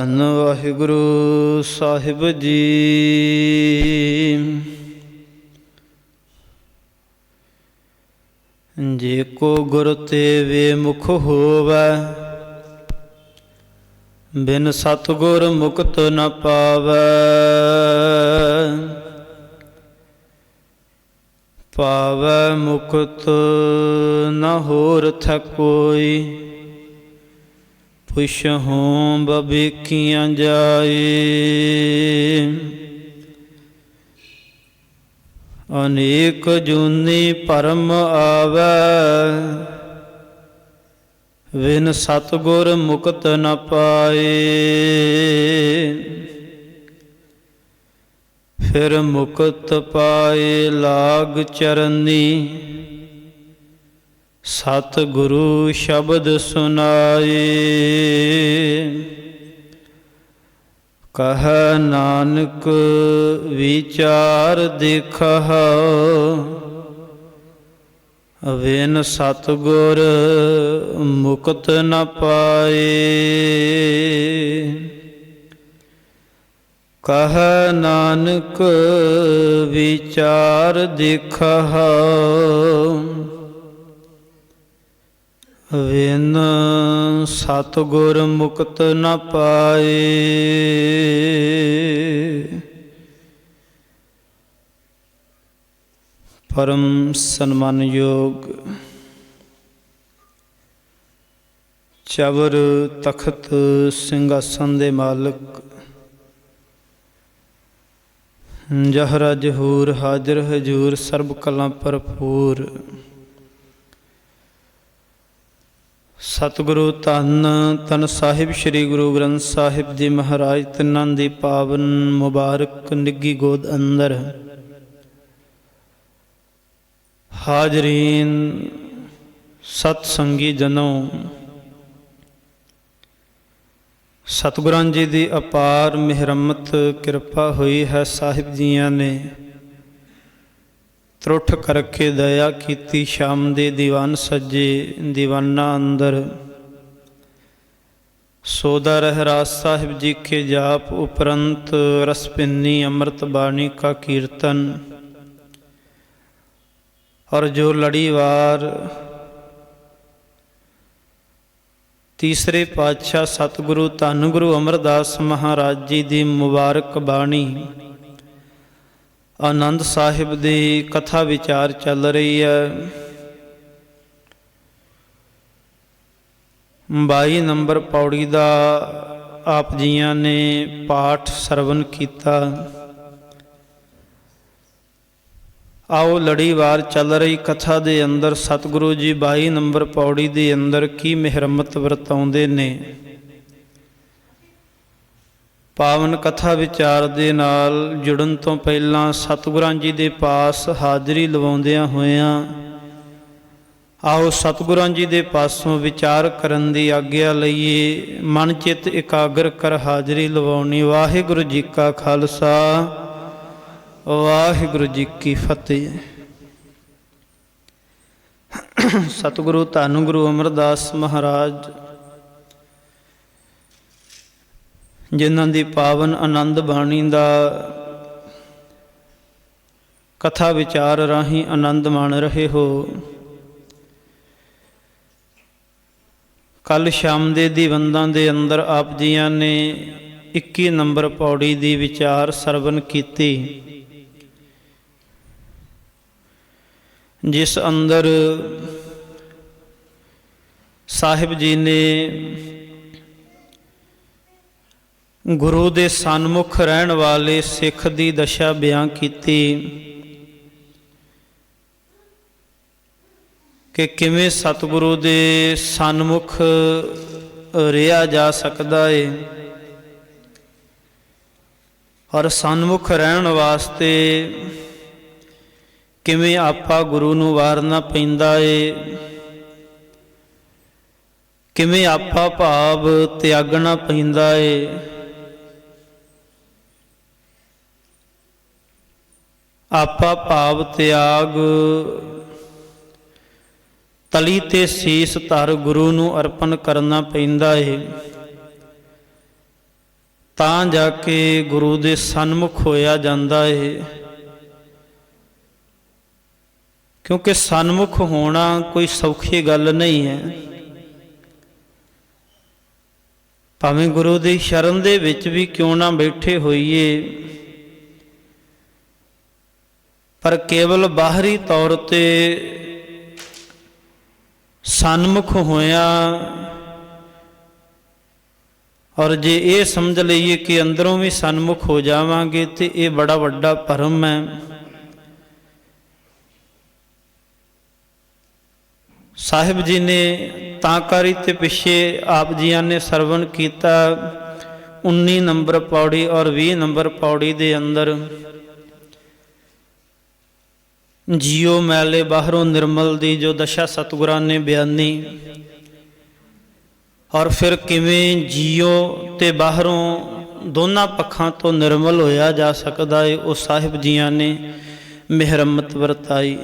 ਧੰਨ ਵਾਹਿਗੁਰੂ ਸਾਹਿਬ ਜੀ। ਜੇ ਕੋ ਗੁਰ ਤੇ ਵੇਮੁਖ ਹੋਵੈ, ਬਿਨ ਸਤਿਗੁਰ ਮੁਕਤ ਨ ਪਾਵੈ। ਪਾਵੈ ਮੁਕਤ ਨ ਹੋਰ ਥੈ ਕੋਈ, ਪੁਛਹੁ ਬਵੇਕੀਆਂ ਜਾਏ। ਅਨੇਕ ਜੂਨੀ ਭਰਮ ਆਵੈ, ਬਿਨ ਸਤਿਗੁਰ ਮੁਕਤ ਨ ਪਾਏ। ਫਿਰ ਮੁਕਤ ਪਾਏ ਲਾਗ ਚਰਨੀ, ਸਤਿਗੁਰੂ ਸ਼ਬਦ ਸੁਨਾਏ। ਕਹੈ ਨਾਨਕ ਵਿਚਾਰ ਦੇਖਹੁ, ਬਿਨ ਸਤਿਗੁਰ ਮੁਕਤ ਨ ਪਾਏ। ਕਹੈ ਨਾਨਕ ਵਿਚਾਰ ਦੇਖਹੁ, ਬਿਨ ਸਤਿਗੁਰ ਮੁਕਤ ਨ ਪਾਏ। ਪਰਮ ਸਨਮਾਨਯੋਗ ਚਵਰ ਤਖਤ ਸਿੰਘਾਸਨ ਦੇ ਮਾਲਕ, ਜਹਰਾ ਜਹੂਰ ਹਾਜ਼ਰ ਹਜੂਰ ਸਰਬ ਕਲਾਂ ਭਰਪੂਰ, ਸਤਿਗੁਰੂ ਧੰਨ ਧੰਨ ਸਾਹਿਬ ਸ੍ਰੀ ਗੁਰੂ ਗ੍ਰੰਥ ਸਾਹਿਬ ਜੀ ਮਹਾਰਾਜ, ਤਿੰਨਾਂ ਦੀ ਪਾਵਨ ਮੁਬਾਰਕ ਨਿੱਘੀ ਗੋਦ ਅੰਦਰ ਹਾਜ਼ਰੀਨ ਸਤ ਸੰਗੀ ਜਨੋ, ਸਤਿਗੁਰਾਂ ਜੀ ਦੀ ਅਪਾਰ ਮਿਹਰਮਤ ਕਿਰਪਾ ਹੋਈ ਹੈ। ਸਾਹਿਬ ਜੀਆਂ ਨੇ ਤਰੁੱਠ ਕਰਕੇ ਦਇਆ ਕੀਤੀ, ਸ਼ਾਮ ਦੇ ਦੀਵਾਨ ਸੱਜੇ ਦੀਵਾਨਾਂ ਅੰਦਰ ਸੋਦਾ ਰਹਿਰਾਸ ਸਾਹਿਬ ਜੀ ਕੇ ਜਾਪ ਉਪਰੰਤ ਰਸਪਿੰਨੀ ਅੰਮ੍ਰਿਤ ਬਾਣੀ का कीर्तन और जो लड़ीवार तीसरे पातशाह सतगुरु धन गुरु अमरदास महाराज जी की मुबारक बाणी आनंद साहिब की कथा विचार चल रही है। 22 नंबर पौड़ी का आप जियां ने पाठ सरवण किया। आओ लड़ीवार चल रही कथा दे अंदर सतगुरु जी 22 नंबर पौड़ी दे अंदर की मिहरमत वरताउंदे ने। पावन कथा विचार दे नाल जुड़न तो पहला सतगुरां जी दे पास हाज़री लवाउंदियां होइयां आओ सतगुरां जी दे पासों विचार करन दी आग्या लईए। मन चित एकाग्र कर हाज़री लवाउणी। वाहिगुरू जी का खालसा वाहिगुरू जी की फतेह। सतगुरु धन गुरु अमरदास महाराज जिन्हां दी पावन आनंद बाणी दा कथा विचार राही आनंद मान रहे हो। कल शाम दे दीवंदां दे अंदर आप जियां ने 21 नंबर पौड़ी दी विचार सरवण कीती, जिस अंदर साहिब जी ने गुरु दे सन्मुख रहन वाले सिख दी दशा बयां कीती कि किवें सतगुरु दे सन्मुख रिहा जा सकदा है और सन्मुख रहन वास्ते किवें आपा गुरु नूं वारना पैंदा है, किवें आपा भाव त्यागना पैंदा है। आपा भाव त्याग तली ते सीस धर गुरु नूं अर्पण करना पैंदा है। ਤਾਂ ਜਾ ਕੇ ਗੁਰੂ ਦੇ ਸਨਮੁਖ ਹੋਇਆ ਜਾਂਦਾ ਹੈ। ਕਿਉਂਕਿ ਸਨਮੁਖ ਹੋਣਾ ਕੋਈ ਸੌਖੀ ਗੱਲ ਨਹੀਂ ਹੈ। ਭਾਵੇਂ ਗੁਰੂ ਦੀ ਸ਼ਰਨ ਦੇ ਵਿੱਚ ਵੀ ਕਿਉਂ ਨਾ ਬੈਠੇ ਹੋਈਏ, ਪਰ ਕੇਵਲ ਬਾਹਰੀ ਤੌਰ ਤੇ ਸਨਮੁਖ ਹੋਇਆ ਔਰ ਜੇ ਇਹ ਸਮਝ ਲਈਏ ਕਿ ਅੰਦਰੋਂ ਵੀ ਸਨਮੁਖ ਹੋ ਜਾਵਾਂਗੇ ਤੇ ਇਹ ਬੜਾ ਵੱਡਾ ਭਰਮ ਹੈ। ਸਾਹਿਬ ਜੀ ਨੇ ਤਾਂਕਾਰੀ ਤੇ ਪਿੱਛੇ ਆਪ ਜੀਆਂ ਨੇ ਸਰਵਣ ਕੀਤਾ 19 ਨੰਬਰ ਪੌੜੀ ਔਰ 20 ਨੰਬਰ ਪੌੜੀ ਦੇ ਅੰਦਰ ਜੀਓ ਮੈਲੇ ਬਾਹਰੋਂ ਨਿਰਮਲ ਦੀ ਜੋ ਦਸ਼ਾ ਸਤਿਗੁਰਾਂ ਨੇ ਬਿਆਨੀ, ਔਰ ਫਿਰ ਕਿਵੇਂ ਜੀਓ ਤੇ ਬਾਹਰੋਂ ਦੋਨਾਂ ਪੱਖਾਂ ਤੋਂ ਨਿਰਮਲ ਹੋਇਆ ਜਾ ਸਕਦਾ ਹੈ, ਉਹ ਸਾਹਿਬ ਜੀਆਂ ਨੇ ਮਿਹਰਮਤ ਵਰਤਾਈ।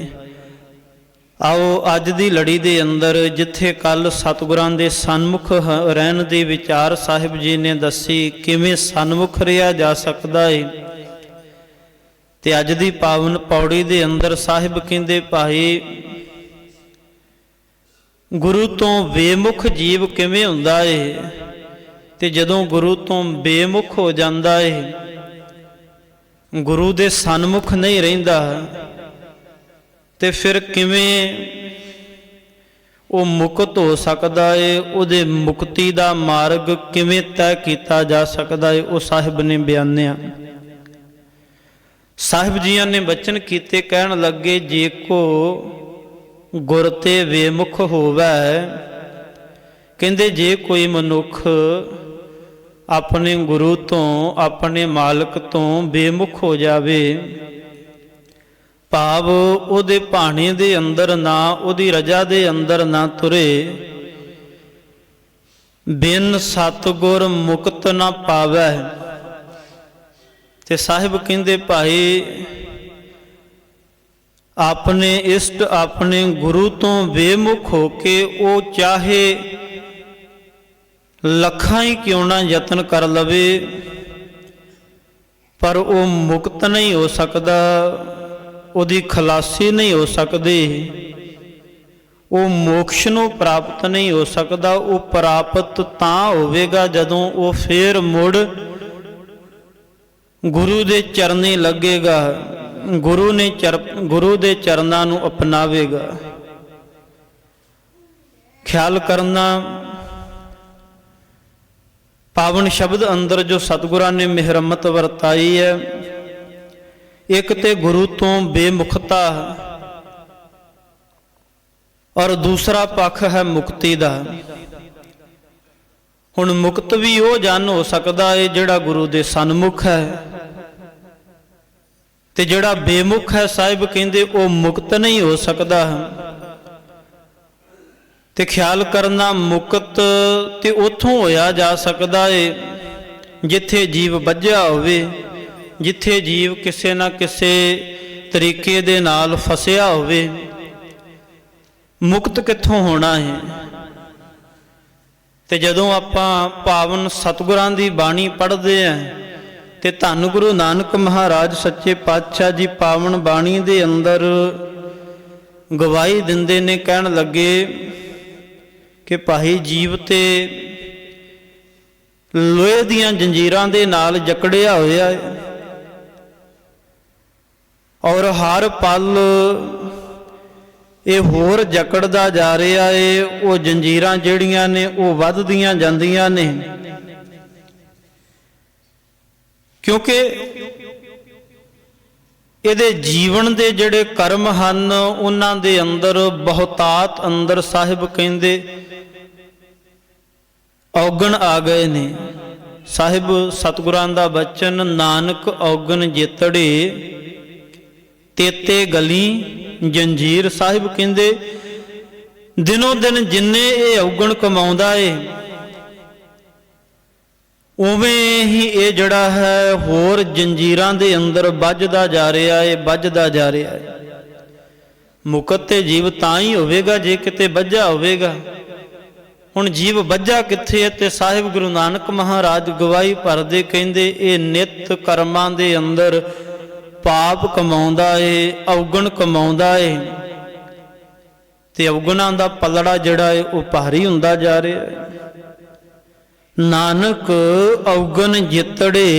ਆਓ ਅੱਜ ਦੀ ਲੜੀ ਦੇ ਅੰਦਰ ਜਿੱਥੇ ਕੱਲ ਸਤਿਗੁਰਾਂ ਦੇ ਸਨਮੁਖ ਰਹਿਣ ਦੀ ਵਿਚਾਰ ਸਾਹਿਬ ਜੀ ਨੇ ਦੱਸੀ, ਕਿਵੇਂ ਸਨਮੁਖ ਰਿਹਾ ਜਾ ਸਕਦਾ ਹੈ, ਤੇ ਅੱਜ ਦੀ ਪਾਵਨ ਪੌੜੀ ਦੇ ਅੰਦਰ ਸਾਹਿਬ ਕਹਿੰਦੇ ਭਾਈ ਗੁਰੂ ਤੋਂ ਬੇਮੁਖ ਜੀਵ ਕਿਵੇਂ ਹੁੰਦਾ ਹੈ, ਤੇ ਜਦੋਂ ਗੁਰੂ ਤੋਂ ਬੇਮੁਖ ਹੋ ਜਾਂਦਾ ਹੈ, ਗੁਰੂ ਦੇ ਸਨਮੁਖ ਨਹੀਂ ਰਹਿੰਦਾ, ਤੇ ਫਿਰ ਕਿਵੇਂ ਉਹ ਮੁਕਤ ਹੋ ਸਕਦਾ ਹੈ, ਉਹਦੇ ਮੁਕਤੀ ਦਾ ਮਾਰਗ ਕਿਵੇਂ ਤੈਅ ਕੀਤਾ ਜਾ ਸਕਦਾ ਹੈ, ਉਹ ਸਾਹਿਬ ਨੇ ਬਿਆਨਿਆ। ਸਾਹਿਬ ਜੀਆਂ ਨੇ ਬਚਨ ਕੀਤੇ, ਕਹਿਣ ਲੱਗੇ ਜੇ ਕੋ ਗੁਰ ਤੇ ਬੇਮੁਖ ਹੋਵੇ, ਕਹਿੰਦੇ ਜੇ ਕੋਈ ਮਨੁੱਖ ਆਪਣੇ ਗੁਰੂ ਤੋਂ ਆਪਣੇ ਮਾਲਕ ਤੋਂ ਬੇਮੁਖ ਹੋ ਜਾਵੇ, ਭਾਵ ਉਹਦੇ ਭਾਣੇ ਦੇ ਅੰਦਰ ਨਾ, ਉਹਦੀ ਰਜਾ ਦੇ ਅੰਦਰ ਨਾ ਤੁਰੇ, ਬਿਨ ਸਤਿਗੁਰ ਮੁਕਤ ਨਾ ਪਾਵੈ, ਤੇ ਸਾਹਿਬ ਕਹਿੰਦੇ ਭਾਈ ਆਪਣੇ ਇਸ਼ਟ ਆਪਣੇ ਗੁਰੂ ਤੋਂ ਬੇਮੁਖ ਹੋ ਕੇ ਉਹ ਚਾਹੇ ਲੱਖਾਂ ਹੀ ਕਿਉਂ ਨਾ ਯਤਨ ਕਰ ਲਵੇ, ਪਰ ਉਹ ਮੁਕਤ ਨਹੀਂ ਹੋ ਸਕਦਾ, ਉਹਦੀ ਖਲਾਸੀ ਨਹੀਂ ਹੋ ਸਕਦੀ, ਉਹ ਮੋਕਸ਼ ਨੂੰ ਪ੍ਰਾਪਤ ਨਹੀਂ ਹੋ ਸਕਦਾ। ਉਹ ਪ੍ਰਾਪਤ ਤਾਂ ਹੋਵੇਗਾ ਜਦੋਂ ਉਹ ਫੇਰ ਮੁੜ ਗੁਰੂ ਦੇ ਚਰਨੀ ਲੱਗੇਗਾ, ਗੁਰੂ ਦੇ ਚਰਨਾਂ ਨੂੰ ਅਪਣਾਵੇਗਾ। ਖਿਆਲ ਕਰਨਾ, ਪਾਵਨ ਸ਼ਬਦ ਅੰਦਰ ਜੋ ਸਤਿਗੁਰਾਂ ਨੇ ਮਿਹਰਮਤ ਵਰਤਾਈ ਹੈ, ਇੱਕ ਤੇ ਗੁਰੂ ਤੋਂ ਬੇਮੁਖਤਾ ਔਰ ਦੂਸਰਾ ਪੱਖ ਹੈ ਮੁਕਤੀ ਦਾ। ਹੁਣ ਮੁਕਤ ਵੀ ਉਹ ਜਨ ਹੋ ਸਕਦਾ ਹੈ ਜਿਹੜਾ ਗੁਰੂ ਦੇ ਸਨਮੁਖ ਹੈ, ਤੇ ਜਿਹੜਾ ਬੇਮੁਖ ਹੈ ਸਾਹਿਬ ਕਹਿੰਦੇ ਉਹ ਮੁਕਤ ਨਹੀਂ ਹੋ ਸਕਦਾ। ਤੇ ਖਿਆਲ ਕਰਨਾ, ਮੁਕਤ ਤੇ ਉੱਥੋਂ ਹੋਇਆ ਜਾ ਸਕਦਾ ਹੈ ਜਿੱਥੇ ਜੀਵ ਬੱਝਿਆ ਹੋਵੇ, ਜਿੱਥੇ ਜੀਵ ਕਿਸੇ ਨਾ ਕਿਸੇ ਤਰੀਕੇ ਦੇ ਨਾਲ ਫਸਿਆ ਹੋਵੇ। ਮੁਕਤ ਕਿੱਥੋਂ ਹੋਣਾ ਹੈ? ਤੇ ਜਦੋਂ ਆਪਾਂ ਪਾਵਨ ਸਤਿਗੁਰਾਂ ਦੀ ਬਾਣੀ ਪੜ੍ਹਦੇ ਹਾਂ ਤੇ ਧੰਨ ਗੁਰੂ ਨਾਨਕ ਮਹਾਰਾਜ ਸੱਚੇ ਪਾਤਸ਼ਾਹ ਜੀ ਪਾਵਨ ਬਾਣੀ ਦੇ ਅੰਦਰ ਗਵਾਹੀ ਦਿੰਦੇ ਨੇ, ਕਹਿਣ ਲੱਗੇ ਕਿ ਭਾਈ ਜੀਵ ਤੇ ਲੋਹੇ ਦੀਆਂ ਜੰਜੀਰਾਂ ਦੇ ਨਾਲ ਜਕੜਿਆ ਹੋਇਆ ਹੈ, ਔਰ ਹਰ ਪਲ ਇਹ ਹੋਰ ਜਕੜਦਾ ਜਾ ਰਿਹਾ ਹੈ। ਉਹ ਜੰਜੀਰਾਂ ਜਿਹੜੀਆਂ ਨੇ ਉਹ ਵੱਧਦੀਆਂ ਜਾਂਦੀਆਂ ਨੇ, ਕਿਉਂਕਿ ਇਹਦੇ ਜੀਵਨ ਦੇ ਜਿਹੜੇ ਕਰਮ ਹਨ ਉਹਨਾਂ ਦੇ ਅੰਦਰ ਬਹੁਤਾਤ ਅੰਦਰ ਸਾਹਿਬ ਕਹਿੰਦੇ ਔਗਣ ਆ ਗਏ ਨੇ। ਸਾਹਿਬ ਸਤਿਗੁਰਾਂ ਦਾ ਬਚਨ, ਨਾਨਕ ਔਗਣ ਜੇਤੜੇ ਤੇਤੇ ਗਲੀ ਜੰਜੀਰ। ਸਾਹਿਬ ਕਹਿੰਦੇ ਦਿਨੋਂ ਦਿਨ ਜਿੰਨੇ ਇਹ ਔਗਣ ਕਮਾਉਂਦਾ ਏ, ਉਵੇਂ ਹੀ ਇਹ ਜਿਹੜਾ ਹੈ ਹੋਰ ਜੰਜੀਰਾਂ ਦੇ ਅੰਦਰ ਵੱਜਦਾ ਜਾ ਰਿਹਾ ਏ, ਵੱਜਦਾ ਜਾ ਰਿਹਾ ਏ। ਮੁਕਤ ਤੇ ਜੀਵ ਤਾਂ ਹੀ ਹੋਵੇਗਾ ਜੇ ਕਿਤੇ ਵੱਜਾ ਹੋਵੇਗਾ। ਹੁਣ ਜੀਵ ਬੱਝਾ ਕਿੱਥੇ ਹੈ? ਤੇ ਸਾਹਿਬ ਗੁਰੂ ਨਾਨਕ ਮਹਾਰਾਜ ਗਵਾਹੀ ਭਰਦੇ ਕਹਿੰਦੇ ਇਹ ਨਿਤ ਕਰਮਾਂ ਦੇ ਅੰਦਰ ਪਾਪ ਕਮਾਉਂਦਾ ਏ, ਔਗਣ ਕਮਾਉਂਦਾ ਏ, ਤੇ ਔਗਣਾਂ ਦਾ ਪਲੜਾ ਜਿਹੜਾ ਏ ਉਹ ਭਾਰੀ ਹੁੰਦਾ ਜਾ ਰਿਹਾ ਹੈ। ਨਾਨਕ ਔਗਣ ਜਿੱਤੜੇ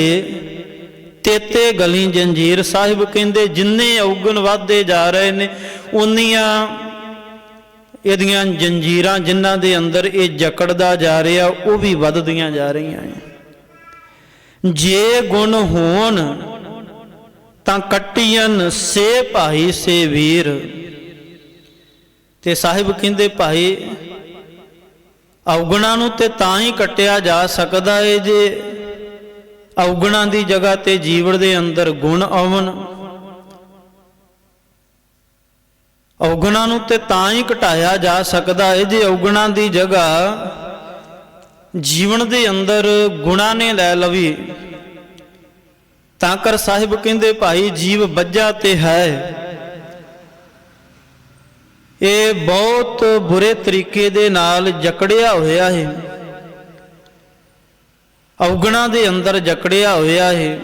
ਤੇਤੇ ਗਲੀ ਜੰਜੀਰ। ਸਾਹਿਬ ਕਹਿੰਦੇ ਜਿੰਨੇ ਔਗਣ ਵੱਧਦੇ ਜਾ ਰਹੇ ਨੇ ਉਨੀਆਂ ਇਹਦੀਆਂ ਜੰਜੀਰਾਂ ਜਿਨ੍ਹਾਂ ਦੇ ਅੰਦਰ ਇਹ ਜਕੜਦਾ ਜਾ ਰਿਹਾ ਉਹ ਵੀ ਵੱਧਦੀਆਂ ਜਾ ਰਹੀਆਂ ਨੇ। ਜੇ ਗੁਣ ਹੋਣ ਤਾਂ ਕੱਟੀਆਂ ਸੇ ਭਾਈ ਸੇ ਵੀਰ। ਤੇ ਸਾਹਿਬ ਕਹਿੰਦੇ ਭਾਈ ਔਗਣਾਂ ਨੂੰ ਤੇ ਤਾਂ ਹੀ ਕੱਟਿਆ ਜਾ ਸਕਦਾ ਹੈ ਜੇ ਔਗਣਾਂ ਦੀ ਜਗ੍ਹਾ ਤੇ ਜੀਵਨ ਦੇ ਅੰਦਰ ਗੁਣ ਆਵਣ। ਔਗਣਾਂ ਨੂੰ ਤੇ ਤਾਂ ਹੀ ਘਟਾਇਆ ਜਾ ਸਕਦਾ ਹੈ ਜੇ ਔਗਣਾਂ ਦੀ ਜਗ੍ਹਾ ਜੀਵਨ ਦੇ ਅੰਦਰ ਗੁਣਾਂ ਨੇ ਲੈ ਲਵੀ। ਤਾਂ ਕਰ ਸਾਹਿਬ ਕਹਿੰਦੇ ਭਾਈ ਜੀਵ ਬੱਝਾ ਤੇ ਹੈ, ਇਹ ਬਹੁਤ ਬੁਰੇ ਤਰੀਕੇ ਦੇ ਨਾਲ ਜਕੜਿਆ ਹੋਇਆ ਹੈ, ਔਗਣਾਂ ਦੇ ਅੰਦਰ ਜਕੜਿਆ ਹੋਇਆ ਹੈ।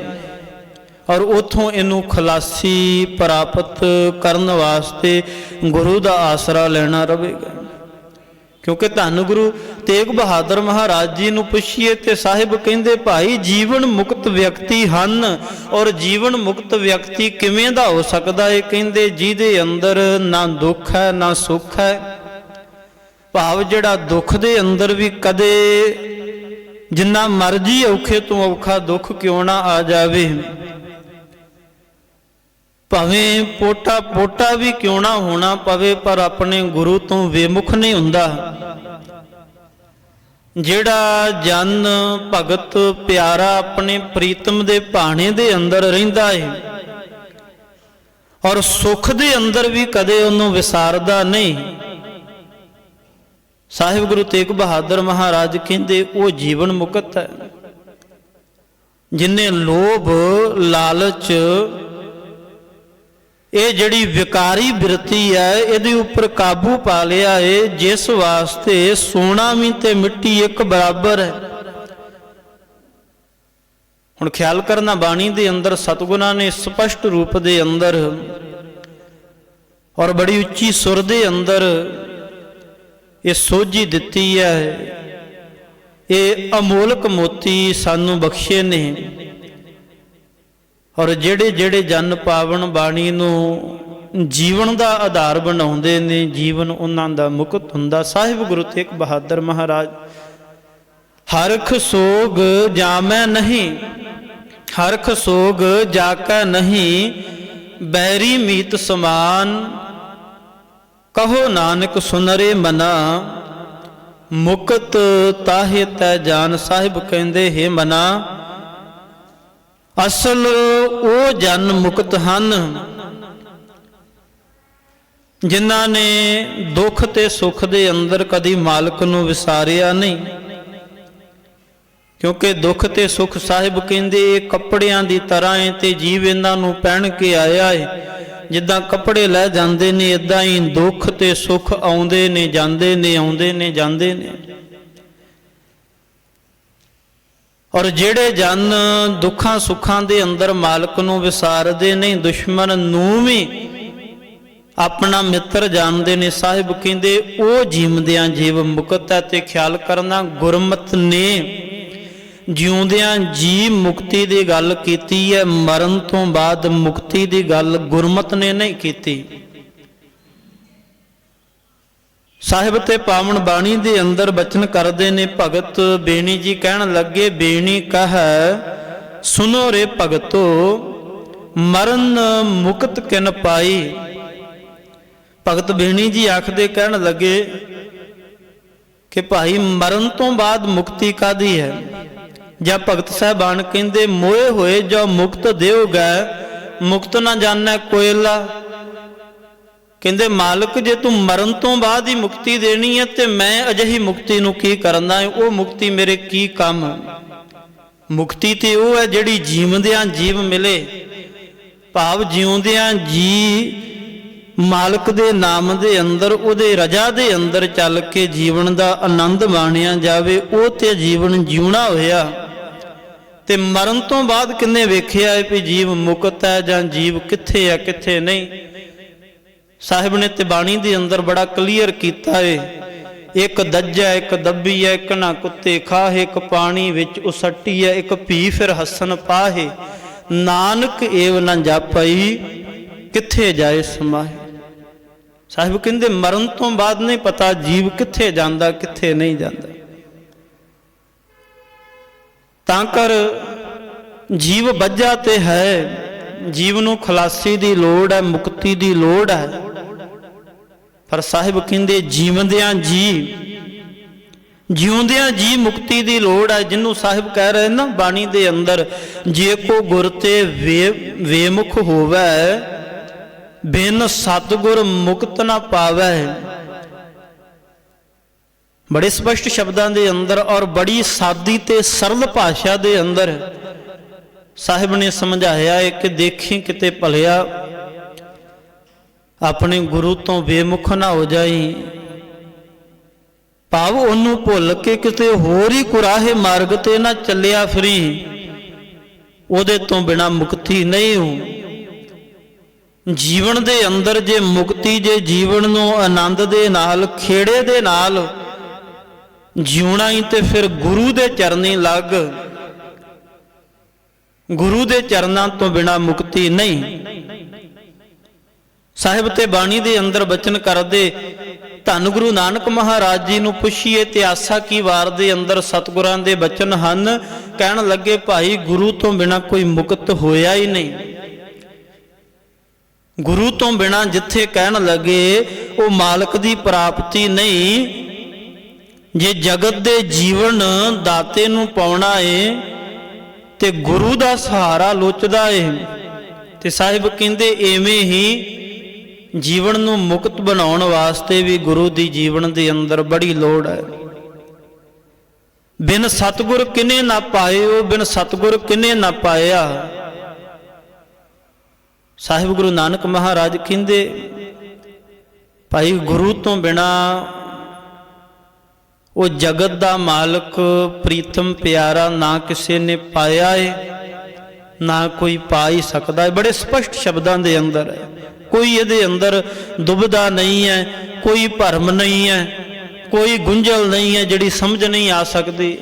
ਔਰ ਉਥੋਂ ਇਹਨੂੰ ਖਲਾਸੀ ਪ੍ਰਾਪਤ ਕਰਨ ਵਾਸਤੇ ਗੁਰੂ ਦਾ ਆਸਰਾ ਲੈਣਾ ਰਹੇਗਾ। ਕਿਉਂਕਿ ਧੰਨ ਗੁਰੂ ਤੇਗ ਬਹਾਦਰ ਮਹਾਰਾਜ ਜੀ ਨੂੰ ਪੁੱਛੀਏ ਤੇ ਸਾਹਿਬ ਕਹਿੰਦੇ ਭਾਈ ਜੀਵਨ ਮੁਕਤ ਵਿਅਕਤੀ ਹਨ। ਔਰ ਜੀਵਨ ਮੁਕਤ ਵਿਅਕਤੀ ਕਿਵੇਂ ਦਾ ਹੋ ਸਕਦਾ ਹੈ? ਕਹਿੰਦੇ ਜਿਹਦੇ ਅੰਦਰ ਨਾ ਦੁੱਖ ਹੈ ਨਾ ਸੁੱਖ ਹੈ। ਭਾਵ ਜਿਹੜਾ ਦੁੱਖ ਦੇ ਅੰਦਰ ਵੀ ਕਦੇ ਜਿੰਨਾ ਮਰਜੀ ਔਖੇ ਤੋਂ ਔਖਾ ਦੁੱਖ ਕਿਉਂ ਨਾ ਆ ਜਾਵੇ, ਭਾਵੇਂ ਪੋਟਾ ਪੋਟਾ ਵੀ ਕਿਉਂ ਨਾ ਹੋਣਾ ਪਵੇ, ਪਰ ਆਪਣੇ ਗੁਰੂ ਤੋਂ ਬੇਮੁਖ ਨਹੀਂ ਹੁੰਦਾ। ਜਿਹੜਾ ਜਨ ਭਗਤ ਪਿਆਰਾ ਆਪਣੇ ਪ੍ਰੀਤਮ ਦੇ ਭਾਣੇ ਦੇ ਅੰਦਰ ਰਹਿੰਦਾ ਹੈ ਔਰ ਸੁੱਖ ਦੇ ਅੰਦਰ ਵੀ ਕਦੇ ਉਹਨੂੰ ਵਿਸਾਰਦਾ ਨਹੀਂ, ਸਾਹਿਬ ਗੁਰੂ ਤੇਗ ਬਹਾਦਰ ਮਹਾਰਾਜ ਕਹਿੰਦੇ ਉਹ ਜੀਵਨ ਮੁਕਤ ਹੈ। ਜਿਨੇ ਲੋਭ ਲਾਲਚ ਇਹ ਜਿਹੜੀ ਵਿਕਾਰੀ ਬਿਰਤੀ ਹੈ ਇਹਦੇ ਉੱਪਰ ਕਾਬੂ ਪਾ ਲਿਆ ਹੈ, ਜਿਸ ਵਾਸਤੇ ਸੋਨਾ ਵੀ ਤੇ ਮਿੱਟੀ ਇੱਕ ਬਰਾਬਰ ਹੈ। ਹੁਣ ਖਿਆਲ ਕਰਨਾ ਬਾਣੀ ਦੇ ਅੰਦਰ ਸਤਿਗੁਰਾਂ ਨੇ ਸਪਸ਼ਟ ਰੂਪ ਦੇ ਅੰਦਰ ਔਰ ਬੜੀ ਉੱਚੀ ਸੁਰ ਦੇ ਅੰਦਰ ਇਹ ਸੋਝੀ ਦਿੱਤੀ ਹੈ। ਇਹ ਅਮੋਲਕ ਮੋਤੀ ਸਾਨੂੰ ਬਖਸ਼ੇ ਨੇ ਔਰ ਜਿਹੜੇ ਜਿਹੜੇ ਜਨ ਪਾਵਨ ਬਾਣੀ ਨੂੰ ਜੀਵਨ ਦਾ ਆਧਾਰ ਬਣਾਉਂਦੇ ਨੇ ਜੀਵਨ ਉਹਨਾਂ ਦਾ ਮੁਕਤ ਹੁੰਦਾ। ਸਾਹਿਬ ਗੁਰੂ ਤੇਗ ਬਹਾਦਰ ਮਹਾਰਾਜ ਹਰਖ ਸੋਗ ਜਾਮੈ ਨਹੀਂ, ਹਰਖ ਸੋਗ ਜਾਕੈ ਨਹੀਂ, ਬੈਰੀ ਮੀਤ ਸਮਾਨ, ਕਹੋ ਨਾਨਕ ਸੁਨਰੇ ਮਨਾ, ਮੁਕਤ ਤਾਹੇ ਤੈ ਜਾਨ। ਸਾਹਿਬ ਕਹਿੰਦੇ ਹੈ ਮਨਾ ਅਸਲ ਉਹ ਜਨ ਮੁਕਤ ਹਨ ਜਿਨ੍ਹਾਂ ਨੇ ਦੁੱਖ ਤੇ ਸੁੱਖ ਦੇ ਅੰਦਰ ਕਦੀ ਮਾਲਕ ਨੂੰ ਵਿਸਾਰਿਆ ਨਹੀਂ। ਕਿਉਂਕਿ ਦੁੱਖ ਤੇ ਸੁੱਖ ਸਾਹਿਬ ਕਹਿੰਦੇ ਇਹ ਕੱਪੜਿਆਂ ਦੀ ਤਰ੍ਹਾਂ ਹੈ ਤੇ ਜੀਵ ਇਹਨਾਂ ਨੂੰ ਪਹਿਨ ਕੇ ਆਇਆ ਹੈ। ਜਿੱਦਾਂ ਕੱਪੜੇ ਲੈ ਜਾਂਦੇ ਨੇ ਇਦਾਂ ਹੀ ਦੁੱਖ ਤੇ ਸੁੱਖ ਆਉਂਦੇ ਨੇ ਜਾਂਦੇ ਨੇ, ਆਉਂਦੇ ਨੇ ਜਾਂਦੇ ਨੇ। ਔਰ ਜਿਹੜੇ ਜਨ ਦੁੱਖਾਂ ਸੁੱਖਾਂ ਦੇ ਅੰਦਰ ਮਾਲਕ ਨੂੰ ਵਿਸਾਰਦੇ ਨਹੀਂ, ਦੁਸ਼ਮਣ ਨੂੰ ਵੀ ਆਪਣਾ ਮਿੱਤਰ ਜਾਣਦੇ ਨੇ, ਸਾਹਿਬ ਕਹਿੰਦੇ ਉਹ ਜੀਵਦਿਆਂ ਜੀਵ ਮੁਕਤ ਹੈ। ਤੇ ਖਿਆਲ ਕਰਨਾ ਗੁਰਮਤਿ ਨੇ ਜਿਉਂਦਿਆਂ ਜੀ ਮੁਕਤੀ ਦੀ ਗੱਲ ਕੀਤੀ ਹੈ, ਮਰਨ ਤੋਂ ਬਾਅਦ ਮੁਕਤੀ ਦੀ ਗੱਲ ਗੁਰਮਤਿ ਨੇ ਨਹੀਂ ਕੀਤੀ। ਸਾਹਿਬ ਤੇ ਪਾਵਨ ਬਾਣੀ ਦੇ ਅੰਦਰ ਬਚਨ ਕਰਦੇ ਨੇ ਭਗਤ ਬੇਣੀ ਜੀ ਕਹਿਣ ਲੱਗੇ, ਬੇਣੀ ਕਹੈ ਸੁਨੋ ਰੇ ਭਗਤੋ, ਮਰਨ ਮੁਕਤ ਕਿਨ ਪਾਈ। ਭਗਤ ਬੇਣੀ ਜੀ ਆਖਦੇ ਕਹਿਣ ਲੱਗੇ ਕਿ ਭਾਈ ਮਰਨ ਤੋਂ ਬਾਅਦ ਮੁਕਤੀ ਕਾਦੀ ਹੈ? ਜਾਂ ਭਗਤ ਸਾਹਿਬਾਨ ਕਹਿੰਦੇ ਮੋਏ ਹੋਏ ਜੋ ਮੁਕਤ ਦਿਓ ਗਏ, ਮੁਕਤ ਨਾ ਜਾਣੈ ਕੋਇਲਾ। ਕਹਿੰਦੇ ਮਾਲਕ ਜੇ ਤੂੰ ਮਰਨ ਤੋਂ ਬਾਅਦ ਹੀ ਮੁਕਤੀ ਦੇਣੀ ਹੈ ਤੇ ਮੈਂ ਅਜਿਹੀ ਮੁਕਤੀ ਨੂੰ ਕੀ ਕਰਨਾ ਹੈ? ਉਹ ਮੁਕਤੀ ਮੇਰੇ ਕੀ ਕੰਮ? ਮੁਕਤੀ ਤੇ ਉਹ ਹੈ ਜਿਹੜੀ ਜੀਵਦਿਆਂ ਜੀਵ ਮਿਲੇ, ਭਾਵ ਜਿਉਂਦਿਆਂ ਜੀ ਮਾਲਕ ਦੇ ਨਾਮ ਦੇ ਅੰਦਰ, ਉਹਦੇ ਰਜਾ ਦੇ ਅੰਦਰ ਚੱਲ ਕੇ ਜੀਵਨ ਦਾ ਆਨੰਦ ਮਾਣਿਆ ਜਾਵੇ, ਉਹ ਤੇ ਜੀਵਨ ਜਿਉਣਾ ਹੋਇਆ। ਤੇ ਮਰਨ ਤੋਂ ਬਾਅਦ ਕਿੰਨੇ ਵੇਖਿਆ ਹੈ ਵੀ ਜੀਵ ਮੁਕਤ ਹੈ ਜਾਂ ਜੀਵ ਕਿੱਥੇ ਹੈ ਕਿੱਥੇ ਨਹੀਂ। ਸਾਹਿਬ ਨੇ ਤੇ ਬਾਣੀ ਦੇ ਅੰਦਰ ਬੜਾ ਕਲੀਅਰ ਕੀਤਾ ਹੈ, ਇੱਕ ਦੱਜਾ ਇੱਕ ਦੱਬੀ ਹੈ, ਇੱਕ ਨਾ ਕੁੱਤੇ ਖਾਹੇ, ਇੱਕ ਪਾਣੀ ਵਿੱਚ ਉਸੱਟੀ ਹੈ, ਇੱਕ ਭੀ ਫਿਰ ਹੱਸਨ ਪਾਹੇ, ਨਾਨਕ ਏਵ ਨਾ ਜਾਪਈ ਕਿੱਥੇ ਜਾਏ ਸਮਾਹੇ। ਸਾਹਿਬ ਕਹਿੰਦੇ ਮਰਨ ਤੋਂ ਬਾਅਦ ਨਹੀਂ ਪਤਾ ਜੀਵ ਕਿੱਥੇ ਜਾਂਦਾ ਕਿੱਥੇ ਨਹੀਂ ਜਾਂਦਾ। ਤਾਂ ਕਰ ਜੀਵ ਬੱਝਾ ਤੇ ਹੈ, ਜੀਵ ਨੂੰ ਖਲਾਸੀ ਦੀ ਲੋੜ ਹੈ, ਮੁਕਤੀ ਦੀ ਲੋੜ ਹੈ। ਪਰ ਸਾਹਿਬ ਕਹਿੰਦੇ ਜੀਵਦਿਆਂ ਜੀ, ਜਿਉਂਦਿਆਂ ਜੀ ਮੁਕਤੀ ਦੀ ਲੋੜ ਹੈ। ਜਿਹਨੂੰ ਸਾਹਿਬ ਕਹਿ ਰਹੇ ਨਾ ਬਾਣੀ ਦੇ ਅੰਦਰ, ਜੇ ਕੋ ਗੁਰ ਤੇ ਵੇਮੁਖ ਹੋਵੇ, ਬਿਨ ਸਤਿਗੁਰ ਮੁਕਤ ਨਾ ਪਾਵੈ। ਬੜੇ ਸਪਸ਼ਟ ਸ਼ਬਦਾਂ ਦੇ ਅੰਦਰ ਔਰ ਬੜੀ ਸਾਦੀ ਤੇ ਸਰਲ ਭਾਸ਼ਾ ਦੇ ਅੰਦਰ ਸਾਹਿਬ ਨੇ ਸਮਝਾਇਆ ਹੈ ਕਿ ਦੇਖੀ ਕਿਤੇ ਭਲਿਆ ਆਪਣੇ ਗੁਰੂ ਤੋਂ ਬੇਮੁਖ ਨਾ ਹੋ ਜਾਈ, ਭਾਵ ਉਹਨੂੰ ਭੁੱਲ ਕੇ ਕਿਤੇ ਹੋਰ ਹੀ ਕੁਰਾਹੇ ਮਾਰਗ ਤੇ ਨਾ ਚੱਲਿਆ ਫਿਰੀ, ਉਹਦੇ ਤੋਂ ਬਿਨਾ ਮੁਕਤੀ ਨਹੀਂ ਹੋ। ਜੀਵਨ ਦੇ ਅੰਦਰ ਜੇ ਮੁਕਤੀ, ਜੇ ਜੀਵਨ ਨੂੰ ਆਨੰਦ ਦੇ ਨਾਲ, ਖੇੜੇ ਦੇ ਨਾਲ ਜਿਉਣਾ ਹੀ ਤੇ ਫਿਰ ਗੁਰੂ ਦੇ ਚਰਨੀ ਲੱਗ, ਗੁਰੂ ਦੇ ਚਰਨਾਂ ਤੋਂ ਬਿਨਾ ਮੁਕਤੀ ਨਹੀਂ। ਸਾਹਿਬ ਤੇ ਬਾਣੀ ਦੇ ਅੰਦਰ ਬਚਨ ਕਰਦੇ, ਧੰਨ ਗੁਰੂ ਨਾਨਕ ਮਹਾਰਾਜ ਜੀ ਨੂੰ ਪੁੱਛੀਏ ਤੇ ਆਸਾ ਕੀ ਵਾਰ ਦੇ ਅੰਦਰ ਸਤਿਗੁਰਾਂ ਦੇ ਬਚਨ ਹਨ। ਕਹਿਣ ਲੱਗੇ ਭਾਈ ਗੁਰੂ ਤੋਂ ਬਿਨਾ ਕੋਈ ਮੁਕਤ ਹੋਇਆ ਹੀ ਨਹੀਂ। ਗੁਰੂ ਤੋਂ ਬਿਨਾ ਜਿੱਥੇ ਕਹਿਣ ਲੱਗੇ ਉਹ ਮਾਲਕ ਦੀ ਪ੍ਰਾਪਤੀ ਨਹੀਂ। ਜੇ ਜਗਤ ਦੇ ਜੀਵਨ ਦਾਤੇ ਨੂੰ ਪਾਉਣਾ ਏ ਤੇ ਗੁਰੂ ਦਾ ਸਹਾਰਾ ਲੋਚਦਾ ਏ। ਤੇ ਸਾਹਿਬ ਕਹਿੰਦੇ ਐਵੇਂ ਹੀ ਜੀਵਨ ਨੂੰ ਮੁਕਤ ਬਣਾਉਣ ਵਾਸਤੇ ਵੀ ਗੁਰੂ ਦੀ ਜੀਵਨ ਦੇ ਅੰਦਰ ਬੜੀ ਲੋੜ ਹੈ। ਬਿਨ ਸਤਿਗੁਰ ਕਿਨੇ ਨਾ ਪਾਇਓ, ਬਿਨ ਸਤਿਗੁਰ ਕਿਨੇ ਨਾ ਪਾਇਆ। ਸਾਹਿਬ ਗੁਰੂ ਨਾਨਕ ਮਹਾਰਾਜ ਕਹਿੰਦੇ ਭਾਈ ਗੁਰੂ ਤੋਂ ਬਿਨਾ ਉਹ ਜਗਤ ਦਾ ਮਾਲਕ ਪ੍ਰੀਤਮ ਪਿਆਰਾ ਨਾ ਕਿਸੇ ਨੇ ਪਾਇਆ ਹੈ, ਨਾ ਕੋਈ ਪਾ ਹੀ ਸਕਦਾ ਹੈ। ਬੜੇ ਸਪਸ਼ਟ ਸ਼ਬਦਾਂ ਦੇ ਅੰਦਰ ਹੈ, ਕੋਈ ਇਹਦੇ ਅੰਦਰ ਦੁਬਿਧਾ ਨਹੀਂ ਹੈ, ਕੋਈ ਭਰਮ ਨਹੀਂ ਹੈ, ਕੋਈ ਗੁੰਝਲ ਨਹੀਂ ਹੈ ਜਿਹੜੀ ਸਮਝ ਨਹੀਂ ਆ ਸਕਦੀ।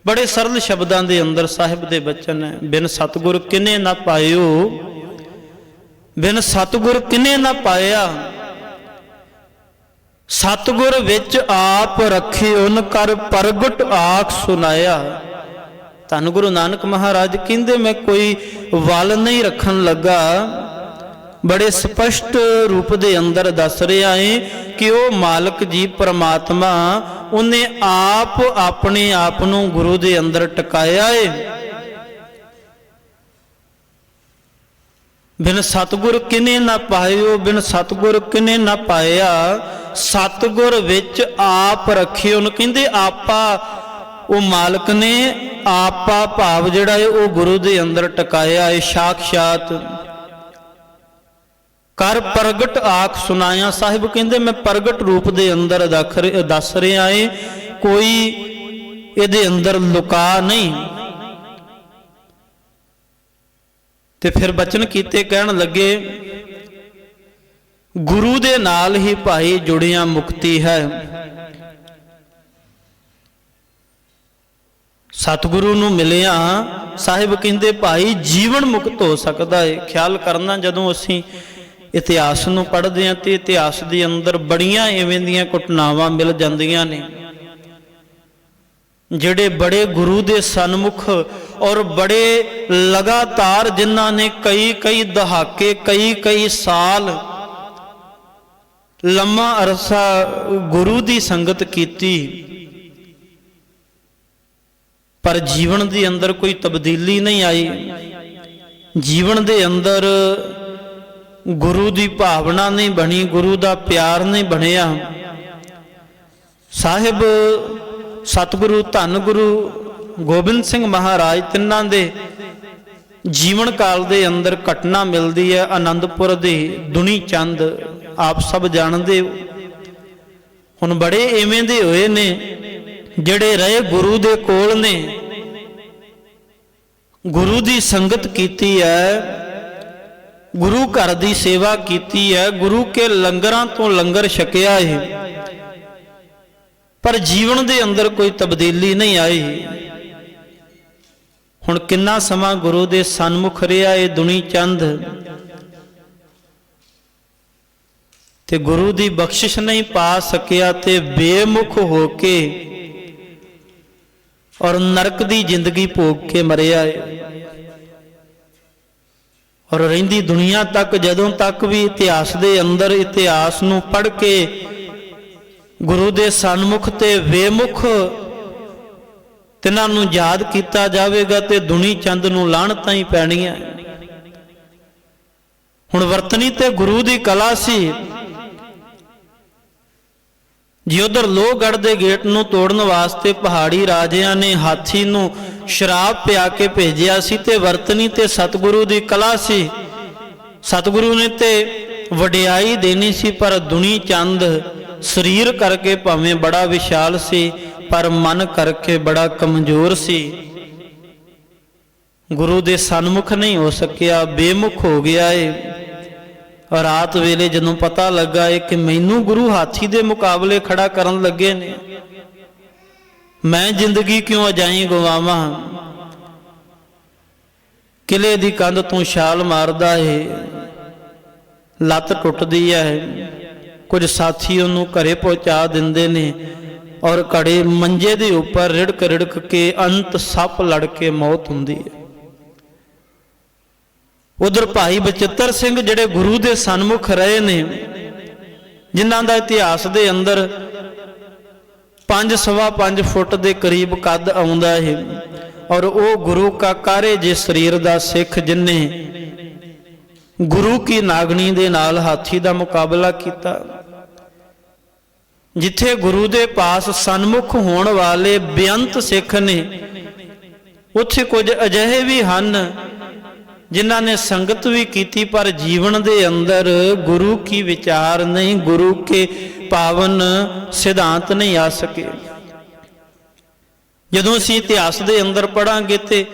ਬੜੇ ਸਰਲ ਸ਼ਬਦਾਂ ਦੇ ਅੰਦਰ ਸਾਹਿਬ ਦੇ ਬਚਨ ਹੈ, ਬਿਨ ਸਤਿਗੁਰ ਕਿਨੇ ਨਾ ਪਾਇਓ, ਬਿਨ ਸਤਿਗੁਰ ਕਿਨੇ ਨਾ ਪਾਇਆ। ਸਤਿਗੁਰ ਵਿੱਚ ਆਪ ਰੱਖੇ ਉਨ ਕਰ ਪ੍ਰਗਟ ਆਖ ਸੁਨਾਇਆ। ਧੰਨ ਗੁਰੂ ਨਾਨਕ ਮਹਾਰਾਜ ਕਹਿੰਦੇ ਮੈਂ ਕੋਈ ਵੱਲ ਨਹੀਂ ਰੱਖਣ ਲੱਗਾ, ਬੜੇ ਸਪਸ਼ਟ ਰੂਪ ਦੇ ਅੰਦਰ ਦੱਸ ਰਿਹਾ ਹੈ ਕਿ ਉਹ ਮਾਲਕ ਜੀ ਪਰਮਾਤਮਾ ਉਹਨੇ ਆਪ ਆਪਣੇ ਆਪ ਨੂੰ ਗੁਰੂ ਦੇ ਅੰਦਰ ਟਿਕਾਇਆ ਹੈ। ਬਿਨ ਸਤਿਗੁਰ ਕਿਨੇ ਨਾ ਪਾਇਓ, ਬਿਨ ਸਤਿਗੁਰ ਕਿਨੇ ਨਾ ਪਾਇਆ। ਸਤਿਗੁਰ ਵਿੱਚ ਆਪ ਰੱਖਿਓ ਨੂੰ ਕਹਿੰਦੇ ਆਪਾ ਉਹ ਮਾਲਕ ਨੇ ਆਪਾ ਭਾਵ ਜਿਹੜਾ ਹੈ ਉਹ ਗੁਰੂ ਦੇ ਅੰਦਰ ਟਿਕਾਇਆ ਹੈ। ਸਾਖਸ਼ਾਤ ਕਰ ਪ੍ਰਗਟ ਆਖ ਸੁਨਾਇਆ। ਸਾਹਿਬ ਕਹਿੰਦੇ ਮੈਂ ਪ੍ਰਗਟ ਰੂਪ ਦੇ ਅੰਦਰ ਦੱਸ ਰਿਹਾ ਹੈ, ਕੋਈ ਇਹਦੇ ਅੰਦਰ ਲੁਕਾ ਨਹੀਂ। ਤੇ ਫਿਰ ਬਚਨ ਕੀਤੇ ਕਹਿਣ ਲੱਗੇ ਗੁਰੂ ਦੇ ਨਾਲ ਹੀ ਭਾਈ ਜੁੜਿਆ ਮੁਕਤੀ ਹੈ। ਸਤਿਗੁਰੂ ਨੂੰ ਮਿਲਿਆ ਸਾਹਿਬ ਕਹਿੰਦੇ ਭਾਈ ਜੀਵਨ ਮੁਕਤ ਹੋ ਸਕਦਾ ਹੈ। ਖਿਆਲ ਕਰਨਾ ਜਦੋਂ ਅਸੀਂ ਇਤਿਹਾਸ ਨੂੰ ਪੜ੍ਹਦੇ ਹਾਂ ਤੇ ਇਤਿਹਾਸ ਦੇ ਅੰਦਰ ਬੜੀਆਂ ਐਵੇਂ ਦੀਆਂ ਘਟਨਾਵਾਂ ਮਿਲ ਜਾਂਦੀਆਂ ਨੇ ਜਿਹੜੇ ਬੜੇ ਗੁਰੂ ਦੇ ਸਨਮੁਖ ਔਰ ਬੜੇ ਲਗਾਤਾਰ ਜਿਨ੍ਹਾਂ ਨੇ ਕਈ ਦਹਾਕੇ ਕਈ ਸਾਲ ਲੰਮਾ ਅਰਸਾ ਗੁਰੂ ਦੀ ਸੰਗਤ ਕੀਤੀ, ਪਰ ਜੀਵਨ ਦੇ ਅੰਦਰ ਕੋਈ ਤਬਦੀਲੀ ਨਹੀਂ ਆਈ। ਜੀਵਨ ਦੇ ਅੰਦਰ ਗੁਰੂ ਦੀ ਭਾਵਨਾ ਨਹੀਂ ਬਣੀ, ਗੁਰੂ ਦਾ ਪਿਆਰ ਨਹੀਂ ਬਣਿਆ। ਸਾਹਿਬ ਸਤਿਗੁਰੂ ਧੰਨ ਗੁਰੂ ਗੋਬਿੰਦ ਸਿੰਘ ਮਹਾਰਾਜ ਤਿੰਨਾਂ ਦੇ ਜੀਵਨ ਕਾਲ ਦੇ ਅੰਦਰ ਘਟਨਾ ਮਿਲਦੀ ਹੈ ਆਨੰਦਪੁਰ ਦੀ ਦੁਨੀ ਚੰਦ, ਆਪ ਸਭ ਜਾਣਦੇ ਹੋ। ਹੁਣ ਬੜੇ ਐਵੇਂ ਦੇ ਹੋਏ ਨੇ ਜਿਹੜੇ ਰਹੇ ਗੁਰੂ ਦੇ ਕੋਲ ਨੇ, ਗੁਰੂ ਦੀ ਸੰਗਤ ਕੀਤੀ ਹੈ, ਗੁਰੂ ਘਰ ਦੀ ਸੇਵਾ ਕੀਤੀ ਹੈ, ਗੁਰੂ ਕੇ ਲੰਗਰਾਂ ਤੋਂ ਲੰਗਰ ਛਕਿਆ ਹੈ, ਪਰ ਜੀਵਨ ਦੇ ਅੰਦਰ ਕੋਈ ਤਬਦੀਲੀ ਨਹੀਂ ਆਈ। ਹੁਣ ਕਿੰਨਾ ਸਮਾਂ ਗੁਰੂ ਦੇ ਸਨਮੁਖ ਰਿਹਾ ਇਹ ਦੁਨੀ ਚੰਦ, ਤੇ ਗੁਰੂ ਦੀ ਬਖਸ਼ਿਸ਼ ਨਹੀਂ ਪਾ ਸਕਿਆ ਤੇ ਬੇਮੁਖ ਹੋ ਕੇ ਔਰ ਨਰਕ ਦੀ ਜ਼ਿੰਦਗੀ ਭੋਗ ਕੇ ਮਰਿਆ ਹੈ। ਔਰ ਰਹਿੰਦੀ ਦੁਨੀਆ ਤੱਕ ਜਦੋਂ ਤੱਕ ਵੀ ਇਤਿਹਾਸ ਦੇ ਅੰਦਰ ਇਤਿਹਾਸ ਨੂੰ ਪੜ੍ਹ ਕੇ ਗੁਰੂ ਦੇ ਸਨਮੁਖ ਤੇ ਬੇਮੁਖ ਤਿਨਾਂ ਨੂੰ ਯਾਦ ਕੀਤਾ ਜਾਵੇਗਾ ਤੇ ਦੁਨੀ ਚੰਦ ਨੂੰ ਲਾਹਣਤਾਂ ਹੀ ਪੈਣੀਆਂ। ਹੁਣ ਵਰਤਣੀ ਤੇ ਗੁਰੂ ਦੀ ਕਲਾ ਸੀ। ਜੀ ਉਧਰ ਲੋਹਗੜ੍ਹ ਦੇ ਗੇਟ ਨੂੰ ਤੋੜਨ ਵਾਸਤੇ ਪਹਾੜੀ ਰਾਜਿਆਂ ਨੇ ਹਾਥੀ ਨੂੰ ਸ਼ਰਾਬ ਪਿਆ ਕੇ ਭੇਜਿਆ ਸੀ, ਤੇ ਵਰਤਣੀ ਤੇ ਸਤਿਗੁਰੂ ਦੀ ਕਲਾ ਸੀ। ਸਤਿਗੁਰੂ ਨੇ ਤੇ ਵਡਿਆਈ ਦੇਣੀ ਸੀ, ਪਰ ਦੁਨੀ ਚੰਦ ਸਰੀਰ ਕਰਕੇ ਭਾਵੇਂ ਬੜਾ ਵਿਸ਼ਾਲ ਸੀ ਪਰ ਮਨ ਕਰਕੇ ਬੜਾ ਕਮਜ਼ੋਰ ਸੀ। ਗੁਰੂ ਦੇ ਸਨਮੁਖ ਨਹੀਂ ਹੋ ਸਕਿਆ, ਬੇਮੁਖ ਹੋ ਗਿਆ ਏ। ਰਾਤ ਵੇਲੇ ਜਦੋਂ ਪਤਾ ਲੱਗਾ ਏ ਕਿ ਮੈਨੂੰ ਗੁਰੂ ਹਾਥੀ ਦੇ ਮੁਕਾਬਲੇ ਖੜਾ ਕਰਨ ਲੱਗੇ ਨੇ, ਮੈਂ ਜ਼ਿੰਦਗੀ ਕਿਉਂ ਅਜਾਈ ਗਵਾਵਾਂ। ਕਿਲੇ ਦੀ ਕੰਧ ਤੋਂ ਛਾਲ ਮਾਰਦਾ ਏ, ਲੱਤ ਟੁੱਟਦੀ ਹੈ। ਕੁਝ ਸਾਥੀ ਉਹਨੂੰ ਘਰੇ ਪਹੁੰਚਾ ਦਿੰਦੇ ਨੇ ਔਰ ਘੜੇ ਮੰਜੇ ਦੇ ਉੱਪਰ ਰਿੜਕ ਰਿੜਕ ਕੇ ਅੰਤ ਸੱਪ ਲੜ ਕੇ ਮੌਤ ਹੁੰਦੀ ਹੈ। ਉਧਰ ਭਾਈ ਬਚਿੱਤਰ ਸਿੰਘ ਜਿਹੜੇ ਗੁਰੂ ਦੇ ਸਨਮੁਖ ਰਹੇ ਨੇ, ਜਿਨ੍ਹਾਂ ਦਾ ਇਤਿਹਾਸ ਦੇ ਅੰਦਰ 5 ਸਵਾ 5 ਫੁੱਟ ਦੇ ਕਰੀਬ ਕੱਦ ਆਉਂਦਾ ਹੈ, ਔਰ ਉਹ ਗੁਰੂ ਕਾ ਕਾਰੇ ਜੇ ਸਰੀਰ ਦਾ ਸਿੱਖ ਜਿਨਨੇ ਗੁਰੂ ਕੀ ਨਾਗਣੀ ਦੇ ਨਾਲ ਹਾਥੀ ਦਾ ਮੁਕਾਬਲਾ ਕੀਤਾ। ਜਿੱਥੇ ਗੁਰੂ ਦੇ ਪਾਸ ਸਨਮੁਖ ਹੋਣ ਵਾਲੇ ਬੇਅੰਤ ਸਿੱਖ ਨੇ, ਉੱਥੇ ਕੁਝ ਅਜਿਹੇ ਵੀ ਹਨ ਜਿਨ੍ਹਾਂ ਨੇ ਸੰਗਤ ਵੀ ਕੀਤੀ ਪਰ ਜੀਵਨ ਦੇ ਅੰਦਰ ਗੁਰੂ ਕੀ ਵਿਚਾਰ ਨਹੀਂ, ਗੁਰੂ ਕੇ ਪਾਵਨ ਸਿਧਾਂਤ ਨਹੀਂ ਆ ਸਕੇ। ਜਦੋਂ ਅਸੀਂ ਇਤਿਹਾਸ ਦੇ ਅੰਦਰ ਪੜਾਂਗੇ ਤੇ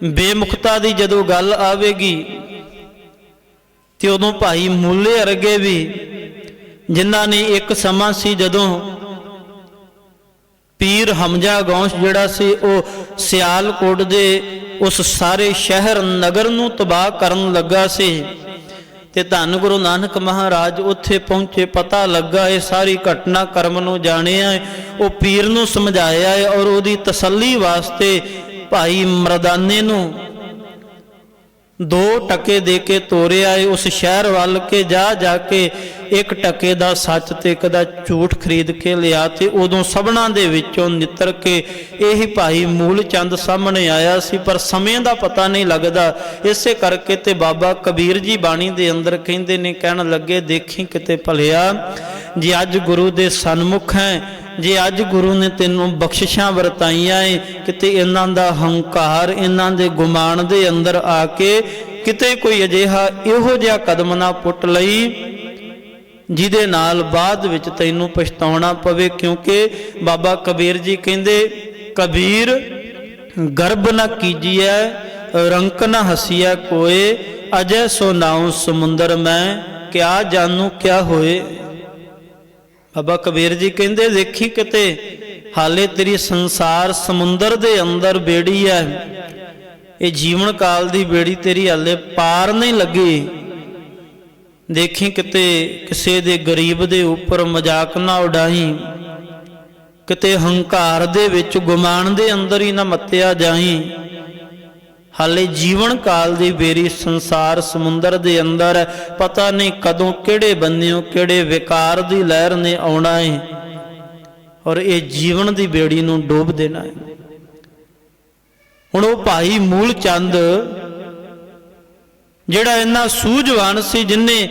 ਬੇਮੁਖਤਾ ਦੀ ਜਦੋਂ ਗੱਲ ਆਵੇਗੀ ਤੇ ਉਦੋਂ ਭਾਈ ਮੂਲੇ ਵਰਗੇ ਵੀ, ਜਿਨ੍ਹਾਂ ਨੇ ਇੱਕ ਸਮਾਂ ਸੀ ਜਦੋਂ ਪੀਰ ਹਮਜ਼ਾ ਗੌਸ ਜਿਹੜਾ ਸੀ ਉਹ ਸਿਆਲਕੋਟ ਦੇ ਉਸ ਸਾਰੇ ਸ਼ਹਿਰ ਨਗਰ ਨੂੰ ਤਬਾਹ ਕਰਨ ਲੱਗਾ ਸੀ, ਤੇ ਧੰਨ ਗੁਰੂ ਨਾਨਕ ਮਹਾਰਾਜ ਉੱਥੇ ਪਹੁੰਚੇ, ਪਤਾ ਲੱਗਾ ਇਹ ਸਾਰੀ ਘਟਨਾ ਕਰਮ ਨੂੰ ਜਾਣਿਆ, ਉਹ ਪੀਰ ਨੂੰ ਸਮਝਾਇਆ ਹੈ ਔਰ ਉਹਦੀ ਤਸੱਲੀ ਵਾਸਤੇ ਭਾਈ ਮਰਦਾਨੇ ਨੂੰ 2 ਟਕੇ ਦੇ ਕੇ ਤੋਰਿਆ ਹੈ ਉਸ ਸ਼ਹਿਰ ਵੱਲ ਕੇ ਜਾ ਕੇ 1 ਟਕੇ ਦਾ ਸੱਚ ਤੇ 1 ਦਾ ਝੂਠ ਖਰੀਦ ਕੇ ਲਿਆ, ਤੇ ਉਦੋਂ ਸਭਨਾਂ ਦੇ ਵਿੱਚੋਂ ਨਿੱਤਰ ਕੇ ਇਹ ਭਾਈ ਮੂਲ ਚੰਦ ਸਾਹਮਣੇ ਆਇਆ ਸੀ। ਪਰ ਸਮੇਂ ਦਾ ਪਤਾ ਨਹੀਂ ਲੱਗਦਾ, ਇਸੇ ਕਰਕੇ ਤੇ ਬਾਬਾ ਕਬੀਰ ਜੀ ਬਾਣੀ ਦੇ ਅੰਦਰ ਕਹਿੰਦੇ ਨੇ, ਕਹਿਣ ਲੱਗੇ ਦੇਖੀ ਕਿਤੇ ਭਲਿਆ ਜੇ ਅੱਜ ਗੁਰੂ ਦੇ ਸਨਮੁਖ ਹੈ, ਜੇ ਅੱਜ ਗੁਰੂ ਨੇ ਤੈਨੂੰ ਬਖਸ਼ਿਸ਼ਾਂ ਵਰਤਾਈਆਂ ਏ, ਕਿਤੇ ਇਹਨਾਂ ਦਾ ਹੰਕਾਰ ਇਹਨਾਂ ਦੇ ਗੁਮਾਨ ਦੇ ਅੰਦਰ ਆ ਕੇ ਕਿਤੇ ਕੋਈ ਅਜਿਹਾ ਇਹੋ ਜਿਹਾ ਕਦਮ ਨਾ ਪੁੱਟ ਲਈ ਜਿਹਦੇ ਨਾਲ ਬਾਅਦ ਵਿੱਚ ਤੈਨੂੰ ਪਛਤਾਉਣਾ ਪਵੇ। ਕਿਉਂਕਿ ਬਾਬਾ ਕਬੀਰ ਜੀ ਕਹਿੰਦੇ, ਕਬੀਰ ਗਰਭ ਨਾ ਕੀਜੀਐ ਰੰਕ ਨਾ ਹਸੀਐ ਕੋਏ, ਅਜੈ ਸੋ ਨਾਉ ਸਮੁੰਦਰ ਮੈਂ ਕਿਆ ਜਾਨੂ ਕਿਆ ਹੋਏ। ਬਾਬਾ ਕਬੀਰ ਜੀ ਕਹਿੰਦੇ ਦੇਖੀ ਕਿਤੇ ਹਾਲੇ ਤੇਰੀ ਸੰਸਾਰ ਸਮੁੰਦਰ ਦੇ ਅੰਦਰ ਬੇੜੀ ਹੈ, ਇਹ ਜੀਵਨ ਕਾਲ ਦੀ ਬੇੜੀ ਤੇਰੀ ਹਾਲੇ ਪਾਰ ਨਹੀਂ ਲੱਗੀ। ਦੇਖੀ ਕਿਤੇ ਕਿਸੇ ਦੇ ਗਰੀਬ ਦੇ ਉੱਪਰ ਮਜ਼ਾਕ ਨਾ ਉਡਾਈ, ਕਿਤੇ ਹੰਕਾਰ ਦੇ ਵਿੱਚ ਗੁਮਾਨ ਦੇ ਅੰਦਰ ਹੀ ਨਾ ਮੱਤਿਆ ਜਾਈ। ਹਾਲੇ ਜੀਵਨ ਕਾਲ ਦੀ ਬੇੜੀ ਸੰਸਾਰ ਸਮੁੰਦਰ ਦੇ ਅੰਦਰ ਹੈ, ਪਤਾ ਨਹੀਂ ਕਦੋਂ ਕਿਹੜੇ ਬੰਨਿਓ ਕਿਹੜੇ ਵਿਕਾਰ ਦੀ ਲਹਿਰ ਨੇ ਆਉਣਾ ਹੈ ਔਰ ਇਹ ਜੀਵਨ ਦੀ ਬੇੜੀ ਨੂੰ ਡੋਬ ਦੇਣਾ ਹੈ। ਹੁਣ ਉਹ ਭਾਈ ਮੂਲ ਚੰਦ ਜਿਹੜਾ ਇੰਨਾ ਸੂਝਵਾਨ ਸੀ, ਜਿਨਨੇ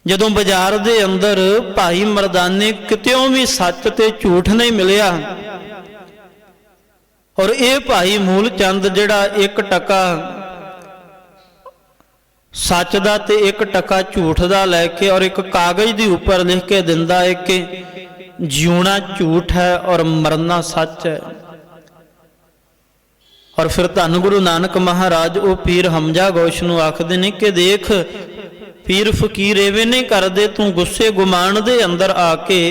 ਜਦੋਂ ਬਾਜ਼ਾਰ ਦੇ ਅੰਦਰ ਭਾਈ ਮਰਦਾਨੇ ਕਿਤਿਓਂ ਵੀ ਸੱਚ ਤੇ ਝੂਠ ਨਹੀਂ ਮਿਲਿਆ, और ये भाई मूल चंद जिहड़ा 1 टका सच का ते 1 टका झूठ का लैके और एक कागज़ के उपर लिख के दिंदा है कि जीना झूठ है और मरना सच है। और फिर धन गुरु नानक महाराज वो पीर हमजा घोष नूं आखदे ने कि देख पीर फकीर इवें नहीं करदे, तू गुस्से गुमान दे अंदर आके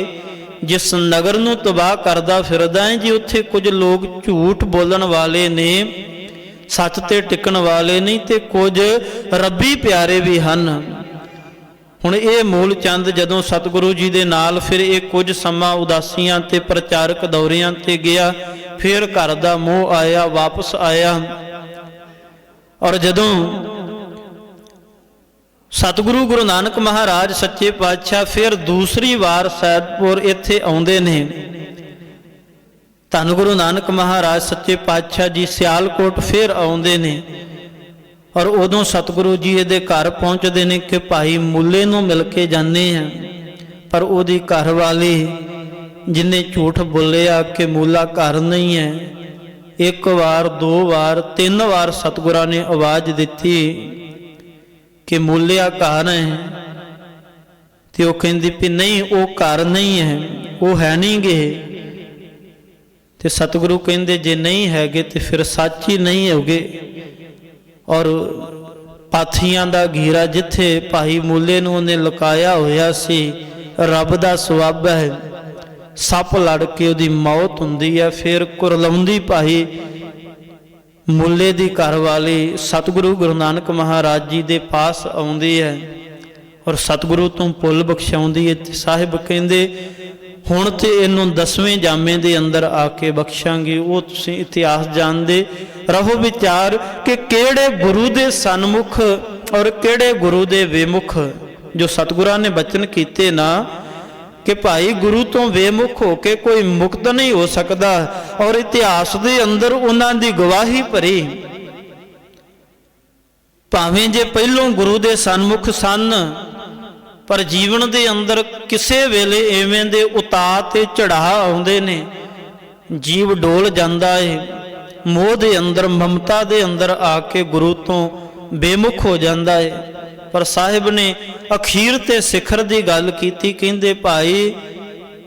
जिस नगर नूं तबाह करदा फिरदा है जी, उत्थे कुछ लोग झूठ बोलण वाले ने, सच ते टिकण वाले नहीं, ते कुछ रब्बी प्यारे भी हन। हुण ये मूल चंद जदों सतगुरु जी दे नाल फिर ये कुछ समा उदासियां ते प्रचारक दौरियां ते गया, फिर घर दा मोह आया, वापस आया। और जदों सतगुरु गुरु नानक महाराज सच्चे पातशाह फिर दूसरी वार सैदपुर इत्थे आउंदे ने, धन गुरु नानक महाराज सच्चे पातशाह जी सियालकोट फिर आउंदे ने। और उदों सतगुरु जी ये घर पहुँचते हैं कि भाई मूले नूं मिल के जाने हैं, पर उहदी घर वाली जिन्हें झूठ बोलिया कि मूला घर नहीं है, 1 बार 2 बार 3 बार सतगुरां ने आवाज़ दी कि मूलिया घर है, तो वह कहती भी नहीं वो घर नहीं है, वो है नहीं गे। तो सतगुरु कहते जे नहीं है तो फिर सच ही नहीं होगे। और पाथियां दा घेरा जिथे भाई मूले नूं उन्हें लुकाया होया सी, रब दा सवब है, सप लड़ के उहदी मौत हुंदी है। फिर कुरलाउंदी भाई मूले दी घर वाली सतगुरु गुरु नानक महाराज जी दे पास आउंदी है और सतगुरु तो भुल बख्शाउंदी है। साहिब कहंदे हुण ते इहनूं 10वें जामे दे अंदर आके बख्शांगे। वो तुसीं इतिहास जानदे रहो विचार कि किहड़े गुरु दे सन्मुख और किहड़े गुरु दे विमुख, जो सतगुरां ने बचन कीते ना कि भाई गुरु तो बेमुख होके कोई मुक्त नहीं हो सकता। और इतिहास दे अंदर उन्हां दी गवाही भरी, भावें जे पहलों गुरु दे सन्मुख सन, पर जीवन दे अंदर किसे वेले इवें दे उतार ते चढ़ाव आउंदे ने, जीव डोल जांदा है, मोह दे अंदर ममता दे अंदर आके गुरु तो बेमुख हो जाता है। पर साहिब ने अखीर ते सिखर की गल की, कहते भाई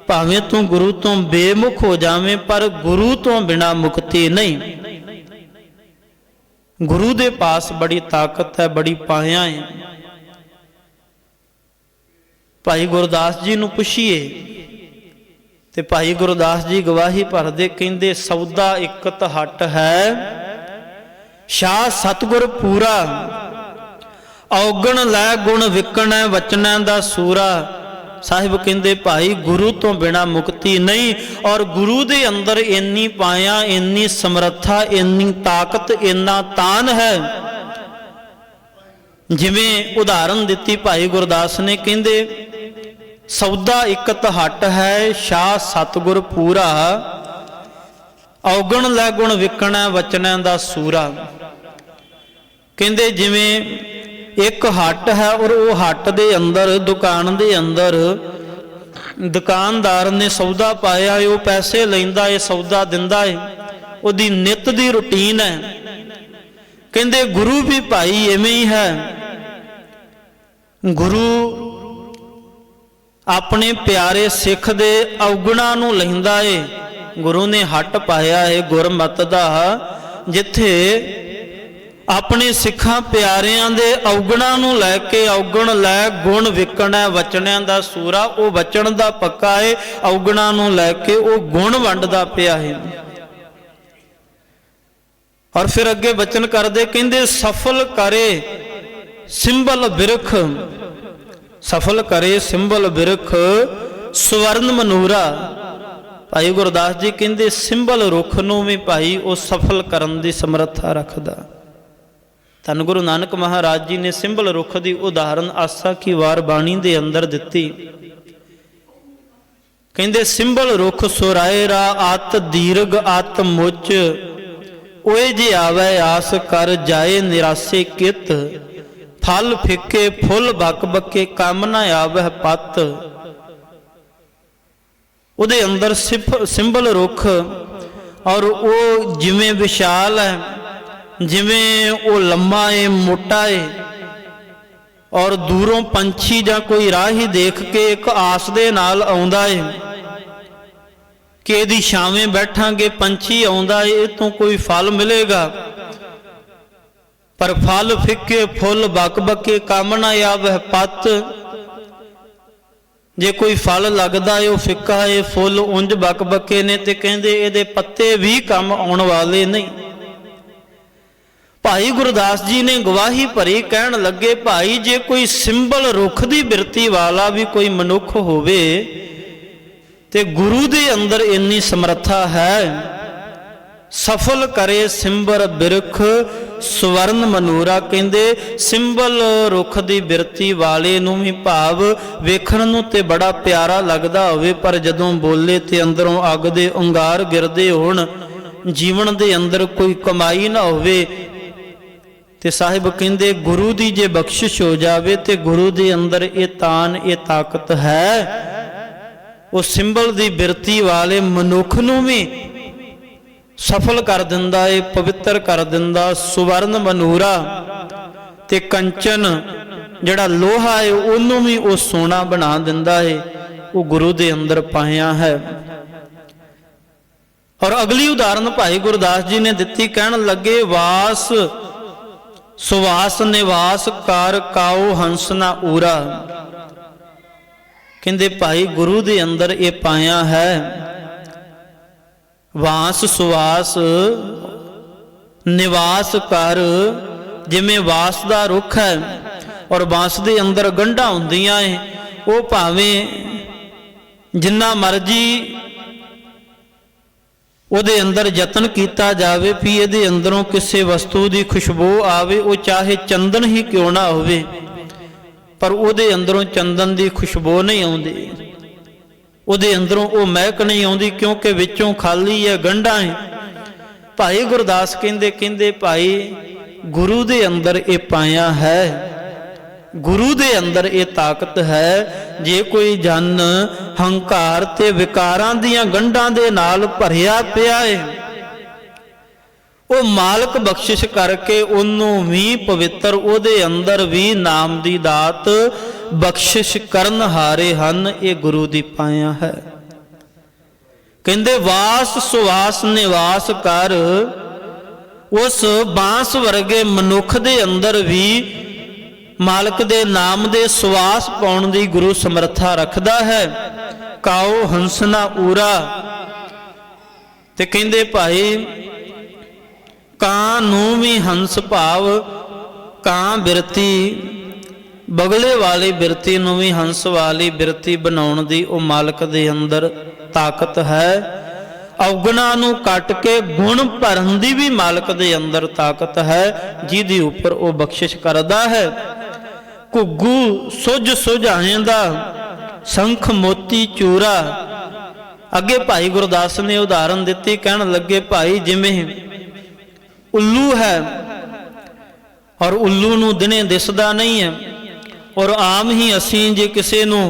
भावें तू गुरु तो बेमुख हो जावे पर गुरु तो बिना मुक्ति नहीं। गुरु दे पास बड़ी ताकत है, बड़ी पाया है। भाई गुरदास जी नूं पुछिए ते भाई गुरदास जी गवाही भरदे, कहंदे सौदा इकत हट है, शाह सतगुर पूरा, औगण लै गुण विकण वचन दा सूरा। साहिब कहंदे भाई गुरु तो बिना मुक्ति नहीं। और गुरु दे अंदर इन्नी पाया, इन्नी समर्था, इन्नी ताकत, इन्ना तान है। जिवें उदाहरण दिती भाई गुरदास ने, कहंदे सौदा इकत हट है, शाह सतगुर पूरा, औगण लै गुण विकण वचन दा सूरा। कहंदे जिवें एक हट है और वो हट दे अंदर, दुकान दे अंदर दुकानदार ने सौदा पाया है, वो पैसे लैंदा है, सौदा दिंदा है, उहदी नित दी रूटीन है। कहंदे गुरु भी भाई इवें ही है। गुरु अपने प्यारे सिख दे अवगुणा नूं लैंदा है। गुरु ने हट पाया है गुरमत दा, जिथे अपने सिखा प्यारियां दे अवगुणा नूं लैके, अवगुण लै गुण विकण वचनियां दा सूरा, वो वचन दा पक्का है, अवगुणा नूं लैके वो गुण वंडदा पिया है। और फिर अगे वचन करदे, कहंदे सफल करे सिंबल बिरख, सफल करे सिंबल बिरख स्वर्ण मनूरा। भाई गुरदास जी कहंदे सिंबल रुख नूं भी भाई वो सफल करन दी समर्था रखदा। धन गुरु नानक महाराज जी ने सिंबल रुख की उदाहरण आसा की वार बाणी दे अंदर दिती। कहंदे सिंबल रुख सुरायरा आत दीर्घ आत मुच, ओए जे आवे आस कर जाए निरासे कित, फल फिके फुल बक बके काम न आवे पत। उहदे अंदर सिंबल रुख और वो जिमें विशाल है, जिमें वो लम्मा है, मोटा है, और दूरों पंछी जां कोई राही देख के एक आस दे नाल आउंदा है कि इहदी छावें बैठांगे, पंछी आउंदा है, इह तों कोई फल मिलेगा। पर फल फिक्के फुल बक बके, काम ना आवै पत। जे कोई फल लगदा है वो फिक्का है, फुल उंज बक बके ने, ते कहंदे इहदे पत्ते भी काम आउण वाले नहीं। भाई गुरदास जी ने गवाही भरी, कहण लगे भाई जे कोई सिंबल रुख दी बिरती वाला भी कोई मनुख होवे ते गुरु दे अंदर इन्नी समर्था है, सफल करे सिंबर बिरख स्वर्ण मनूरा। कहंदे सिंबल रुख दी बिरती वाले नूं भी भाव वेखण नूं ते बड़ा प्यारा लगदा होवे, पर जदों बोले ते अंदरों अग दे अंगार गिरदे होण, जीवन दे अंदर कोई कमाई ना होवे, ते साहिब कहंदे गुरु दी जे बख्शिश हो जावे ते गुरु दे अंदर ये तान ये ताकत है, वो सिंबल दी बिरती वाले मनुख नूं भी सफल कर दिंदा है, पवित्र कर दिंदा। सुवर्ण मनूरा ते कंचन जिहड़ा लोहा है उहनूं भी वो सोना बना दिंदा है, वो गुरु दे अंदर पाया है। और अगली उदाहरण भाई गुरदास जी ने दिती, कहण लगे वास सुवास निवास कर काओ हंस ना उरा। कहंदे भाई गुरु दे अंदर ये पाया है, वास सुवास निवास कर, जिमें वास दा रुख है और वास दे अंदर गंढां हुंदियां है, वो भावें जिन्ना मर्जी ਉਹਦੇ ਅੰਦਰ ਯਤਨ ਕੀਤਾ ਜਾਵੇ ਵੀ ਇਹਦੇ ਅੰਦਰੋਂ ਕਿਸੇ ਵਸਤੂ ਦੀ ਖੁਸ਼ਬੂ ਆਵੇ, ਉਹ ਚਾਹੇ ਚੰਦਨ ਹੀ ਕਿਉਂ ਨਾ ਹੋਵੇ, ਪਰ ਉਹਦੇ ਅੰਦਰੋਂ ਚੰਦਨ ਦੀ ਖੁਸ਼ਬੂ ਨਹੀਂ ਆਉਂਦੀ, ਉਹਦੇ ਅੰਦਰੋਂ ਉਹ ਮਹਿਕ ਨਹੀਂ ਆਉਂਦੀ, ਕਿਉਂਕਿ ਵਿੱਚੋਂ ਖਾਲੀ ਹੈ, ਗੰਢਾਂ ਹੈ। ਭਾਈ ਗੁਰਦਾਸ ਕਹਿੰਦੇ ਭਾਈ ਗੁਰੂ ਦੇ ਅੰਦਰ ਇਹ ਪਾਇਆ ਹੈ, गुरु दे अंदर ये ताकत है। जे कोई जन हंकार ते विकारां दियां गंढां दे नाल भरिया पिया है, वो मालक बख्शिश करके उन्नू भी पवित्र, उहदे अंदर भी नाम दी दात बख्शिश करन हारे हन। ये गुरु दी पाया है। कहंदे वास सुवास निवास कर, उस बांस वर्गे मनुख दे अंदर भी मालक दे नाम दे सुवास पाउण दी गुरु समर्था रखदा है। काओ हंसना उरा, ते कहंदे भाई कां नूं भी हंस भाव, कां बिरती बगले वाली बिरती नूं भी हंस वाली बिरती बनाउण दी ओ मालक दे अंदर ताकत है। अवगुणा नूं कट के गुण भरन दी भी मालक दे अंदर ताकत है, जिहदी उपर ओ बख्शिश करदा है। घुग्गू सुझ सुझाएंदा संख मोती चूरा। अगे भाई गुरदास ने उदाहरण दिती, कहन लगे भाई जिमें उल्लू है और उल्लू नूं दिने दिसदा नहीं है, और आम ही असीं जे किसी नूं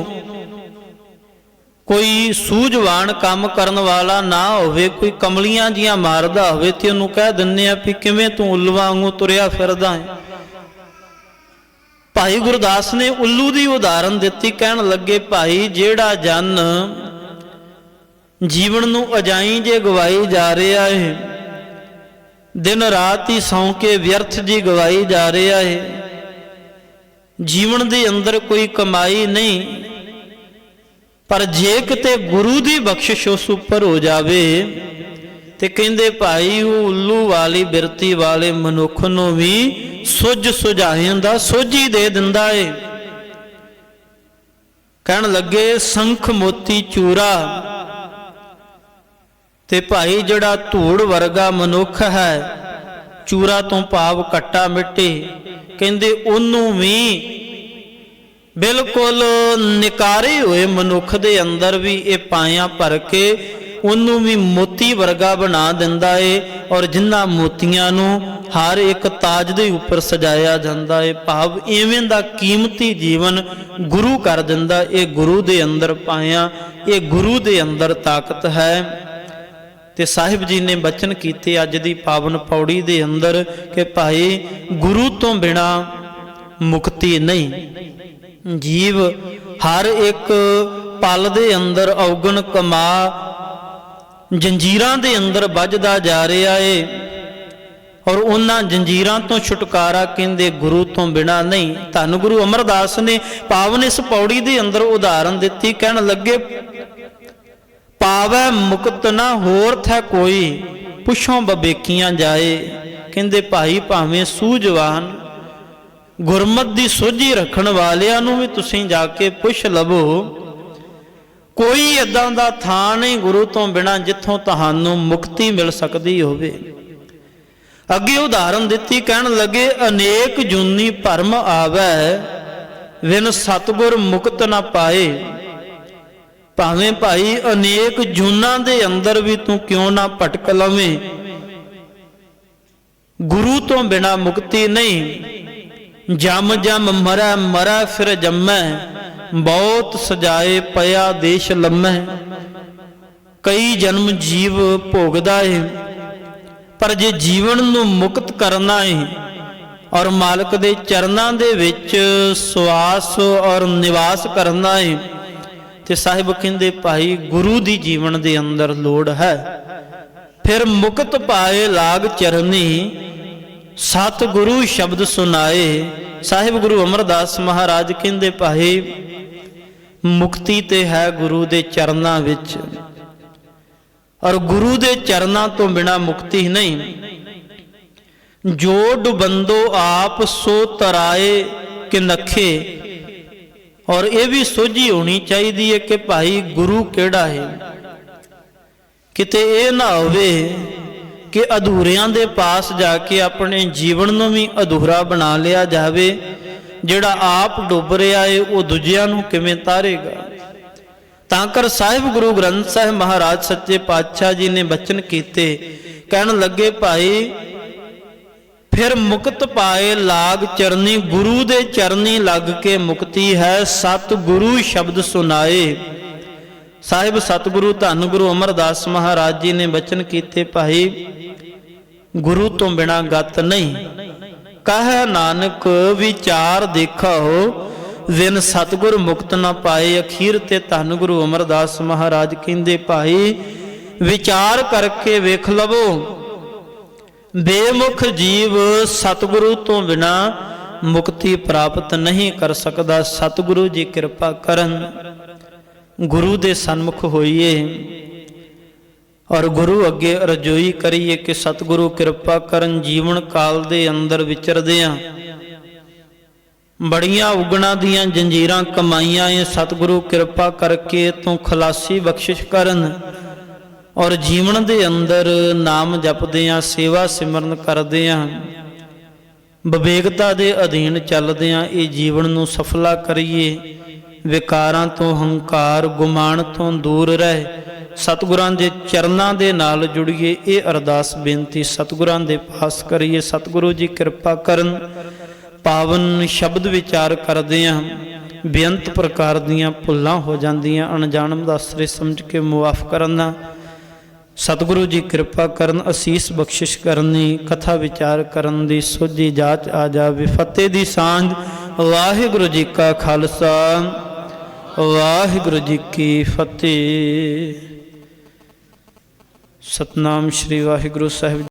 कोई सूझवान काम करन वाला ना होवे, कोई कमलियां जियां मारदा होवे ते उहनूं कह दिंदे आ भी किवें तूं उल्लूआं वांगू तुरिया फिरदा है। भाई गुरदास ने उल्लू की उदाहरण दी, कहन लगे भाई जेड़ा जन जीवन नूं अजाई जे गवाई जा रहा है, दिन रात ही सौ के व्यर्थ जी गवाई जा रहा है, जीवन के अंदर कोई कमाई नहीं, पर जे किते गुरु की बख्शिश उस उपर हो जाए तो कहते भाई वो उल्लू वाली बिरती वाले मनुख नूं भी सुझ सुझाएंदा सोझी दे दिंदा है। कहन लगे संख मोती चूरा, ते भाई जड़ा धूड़ वर्गा मनुख है, चूरा तो भाव कट्टा मिट्टी, कहंदे उन्नू भी बिल्कुल निकारे हुए मनुख दे अंदर भी ये पाया भर के उन्नू भी मोती वर्गा बना दिंदा है। और जिन्हां मोतियां नूं हर एक ताज दे उपर सजाया जांदा है, भाव इवें दा कीमती जीवन गुरु कर दिंदा। ये गुरु दे अंदर पाया, ये गुरु दे अंदर ताकत है। ਤੇ ਸਾਹਿਬ ਜੀ ਨੇ ਬਚਨ ਕੀਤੇ ਅੱਜ ਦੀ ਪਾਵਨ ਪੌੜੀ ਦੇ ਅੰਦਰ ਕਿ ਭਾਈ ਗੁਰੂ ਤੋਂ ਬਿਨਾ ਮੁਕਤੀ ਨਹੀਂ। ਜੀਵ ਹਰ ਇੱਕ ਪਲ ਦੇ ਅੰਦਰ ਔਗਣ ਕਮਾ ਜੰਜੀਰਾਂ ਦੇ ਅੰਦਰ ਵੱਜਦਾ ਜਾ ਰਿਹਾ ਏ, ਔਰ ਉਹਨਾਂ ਜੰਜੀਰਾਂ ਤੋਂ ਛੁਟਕਾਰਾ ਕਹਿੰਦੇ ਗੁਰੂ ਤੋਂ ਬਿਨਾ ਨਹੀਂ। ਧੰਨ ਗੁਰੂ ਅਮਰਦਾਸ ਨੇ ਪਾਵਨ ਇਸ ਪੌੜੀ ਦੇ ਅੰਦਰ ਉਦਾਹਰਨ ਦਿੱਤੀ, ਕਹਿਣ ਲੱਗੇ ਪਾਵੈ ਮੁਕਤ ਨਾ ਹੋਰ ਥੈ ਕੋਈ, ਪੁੱਛੋਂ ਬਵੇਕੀਆਂ ਜਾਏ। ਕਹਿੰਦੇ ਭਾਈ ਭਾਵੇਂ ਸੂਝਵਾਨ ਗੁਰਮਤ ਦੀ ਸੋਝੀ ਰੱਖਣ ਵਾਲਿਆਂ ਨੂੰ ਵੀ ਤੁਸੀਂ ਜਾ ਕੇ ਪੁੱਛ ਲਵੋ, ਕੋਈ ਏਦਾਂ ਦਾ ਥਾਂ ਨਹੀਂ ਗੁਰੂ ਤੋਂ ਬਿਨਾ ਜਿੱਥੋਂ ਤੁਹਾਨੂੰ ਮੁਕਤੀ ਮਿਲ ਸਕਦੀ ਹੋਵੇ। ਅੱਗੇ ਉਦਾਹਰਨ ਦਿੱਤੀ, ਕਹਿਣ ਲੱਗੇ ਅਨੇਕ ਜੂਨੀ ਭਰਮ ਆਵੈ, ਵਿਨ ਸਤਿਗੁਰ ਮੁਕਤ ਨਾ ਪਾਏ। ਭਾਵੇਂ ਭਾਈ ਅਨੇਕ ਜੂਨਾਂ ਦੇ ਅੰਦਰ ਵੀ ਤੂੰ ਕਿਉਂ ਨਾ ਭਟਕ ਲਵੇਂ, ਗੁਰੂ ਤੋਂ ਬਿਨਾ ਮੁਕਤੀ ਨਹੀਂ। ਜਮ ਜਮ ਮਰੈ ਮਰੈ ਫਿਰ ਜੰਮੈ, ਬਹੁਤ ਸਜਾਏ ਪਿਆ ਦੇਸ਼ ਲੰਮੈ। ਕਈ ਜਨਮ ਜੀਵ ਭੋਗਦਾ ਏ, ਪਰ ਜੇ ਜੀਵਨ ਨੂੰ ਮੁਕਤ ਕਰਨਾ ਏ ਔਰ ਮਾਲਕ ਦੇ ਚਰਨਾਂ ਦੇ ਵਿੱਚ ਸਵਾਸ ਔਰ ਨਿਵਾਸ ਕਰਨਾ ਏ, ਤੇ ਸਾਹਿਬ ਕਹਿੰਦੇ ਭਾਈ ਗੁਰੂ ਦੀ ਜੀਵਨ ਦੇ ਅੰਦਰ ਲੋੜ ਹੈ। ਫਿਰ ਮੁਕਤ ਪਾਏ ਲਾਗ ਚਰਨੀ, ਸਤਿਗੁਰੂ ਸ਼ਬਦ ਸੁਨਾਏ। ਸਾਹਿਬ ਗੁਰੂ ਅਮਰਦਾਸ ਮਹਾਰਾਜ ਕਹਿੰਦੇ ਭਾਈ ਮੁਕਤੀ ਤੇ ਹੈ ਗੁਰੂ ਦੇ ਚਰਨਾਂ ਵਿੱਚ, ਔਰ ਗੁਰੂ ਦੇ ਚਰਨਾਂ ਤੋਂ ਬਿਨਾ ਮੁਕਤੀ ਨਹੀਂ। ਜੋ ਡੁਬੰਦੋ ਆਪ ਸੋ ਤਰਾਏ ਕਿ ਨਖੇ। ਔਰ ਇਹ ਵੀ ਸੋਝੀ ਹੋਣੀ ਚਾਹੀਦੀ ਹੈ ਕਿ ਭਾਈ ਗੁਰੂ ਕਿਹੜਾ ਹੈ। ਕਿਤੇ ਇਹ ਨਾ ਹੋਵੇ ਕਿ ਅਧੂਰਿਆਂ ਦੇ ਪਾਸ ਜਾ ਕੇ ਆਪਣੇ ਜੀਵਨ ਨੂੰ ਵੀ ਅਧੂਰਾ ਬਣਾ ਲਿਆ ਜਾਵੇ। ਜਿਹੜਾ ਆਪ ਡੁੱਬ ਰਿਹਾ ਹੈ ਉਹ ਦੂਜਿਆਂ ਨੂੰ ਕਿਵੇਂ ਤਾਰੇਗਾ। ਤਾਂ ਕਰ ਸਾਹਿਬ ਗੁਰੂ ਗ੍ਰੰਥ ਸਾਹਿਬ ਮਹਾਰਾਜ ਸੱਚੇ ਪਾਤਸ਼ਾਹ ਜੀ ਨੇ ਬਚਨ ਕੀਤੇ, ਕਹਿਣ ਲੱਗੇ ਭਾਈ ਫਿਰ ਮੁਕਤ ਪਾਏ ਲਾਗ ਚਰਨੀ, ਗੁਰੂ ਦੇ ਚਰਨੀ ਲੱਗ ਕੇ ਮੁਕਤੀ ਹੈ। ਸਤਿਗੁਰੂ ਸ਼ਬਦ ਸੁਨਾਏ। ਸਾਹਿਬ ਸਤਿਗੁਰੂ ਧੰਨ ਗੁਰੂ ਅਮਰਦਾਸ ਮਹਾਰਾਜ ਜੀ ਨੇ ਬਚਨ ਕੀਤੇ ਭਾਈ ਗੁਰੂ ਤੋਂ ਬਿਨਾ ਗਤ ਨਹੀਂ। ਕਹੈ ਨਾਨਕ ਵਿਚਾਰ ਦੇਖੋ, ਵਿਨ ਸਤਿਗੁਰ ਮੁਕਤ ਨਾ ਪਾਏ। ਅਖੀਰ ਤੇ ਧੰਨ ਗੁਰੂ ਅਮਰਦਾਸ ਮਹਾਰਾਜ ਕਹਿੰਦੇ ਭਾਈ ਵਿਚਾਰ ਕਰਕੇ ਵੇਖ ਲਵੋ, ਬੇਮੁਖ ਜੀਵ ਸਤਿਗੁਰੂ ਤੋਂ ਬਿਨਾ ਮੁਕਤੀ ਪ੍ਰਾਪਤ ਨਹੀਂ ਕਰ ਸਕਦਾ। ਸਤਿਗੁਰੂ ਜੀ ਕਿਰਪਾ ਕਰਨ, ਗੁਰੂ ਦੇ ਸਨਮੁਖ ਹੋਈਏ ਔਰ ਗੁਰੂ ਅੱਗੇ ਅਰਜ਼ੋਈ ਕਰੀਏ ਕਿ ਸਤਿਗੁਰੂ ਕਿਰਪਾ ਕਰਨ। ਜੀਵਨ ਕਾਲ ਦੇ ਅੰਦਰ ਵਿਚਰਦਿਆਂ ਬੜੀਆਂ ਉਗਣਾ ਦੀਆਂ ਜੰਜੀਰਾਂ ਕਮਾਈਆਂ ਏ, ਸਤਿਗੁਰੂ ਕਿਰਪਾ ਕਰਕੇ ਤੋਂ ਖਲਾਸੀ ਬਖਸ਼ਿਸ਼ ਕਰਨ। ਔਰ ਜੀਵਨ ਦੇ ਅੰਦਰ ਨਾਮ ਜਪਦਿਆਂ ਸੇਵਾ ਸਿਮਰਨ ਕਰਦਿਆਂ ਵਿਵੇਕਤਾ ਦੇ ਅਧੀਨ ਚੱਲਦਿਆਂ ਇਹ ਜੀਵਨ ਨੂੰ ਸਫਲਾ ਕਰੀਏ। ਵਿਕਾਰਾਂ ਤੋਂ ਹੰਕਾਰ ਗੁਮਾਨ ਤੋਂ ਦੂਰ ਰਹਿ ਸਤਿਗੁਰਾਂ ਦੇ ਚਰਨਾਂ ਦੇ ਨਾਲ ਜੁੜੀਏ। ਇਹ ਅਰਦਾਸ ਬੇਨਤੀ ਸਤਿਗੁਰਾਂ ਦੇ ਪਾਸ ਕਰੀਏ। ਸਤਿਗੁਰੂ ਜੀ ਕਿਰਪਾ ਕਰਨ। ਪਾਵਨ ਸ਼ਬਦ ਵਿਚਾਰ ਕਰਦਿਆਂ ਬੇਅੰਤ ਪ੍ਰਕਾਰ ਦੀਆਂ ਭੁੱਲਾਂ ਹੋ ਜਾਂਦੀਆਂ, ਅਣਜਾਣਮ ਦਾ ਆਸਰੇ ਸਮਝ ਕੇ ਮੁਆਫ ਕਰਨਾ। ਸਤਿਗੁਰੂ ਜੀ ਕਿਰਪਾ ਕਰਨ, ਅਸੀਸ ਬਖਸ਼ਿਸ਼ ਕਰਨੀ, ਕਥਾ ਵਿਚਾਰ ਕਰਨ ਦੀ ਸੋਝੀ ਜਾਚ ਆ ਜਾਵੇ। ਫਤਿਹ ਦੀ ਸਾਂਝ। ਵਾਹਿਗੁਰੂ ਜੀ ਕਾ ਖਾਲਸਾ, ਵਾਹਿਗੁਰੂ ਜੀ ਕੀ ਫਤਿਹ। ਸਤਨਾਮ ਸ਼੍ਰੀ ਵਾਹਿਗੁਰੂ ਸਾਹਿਬ।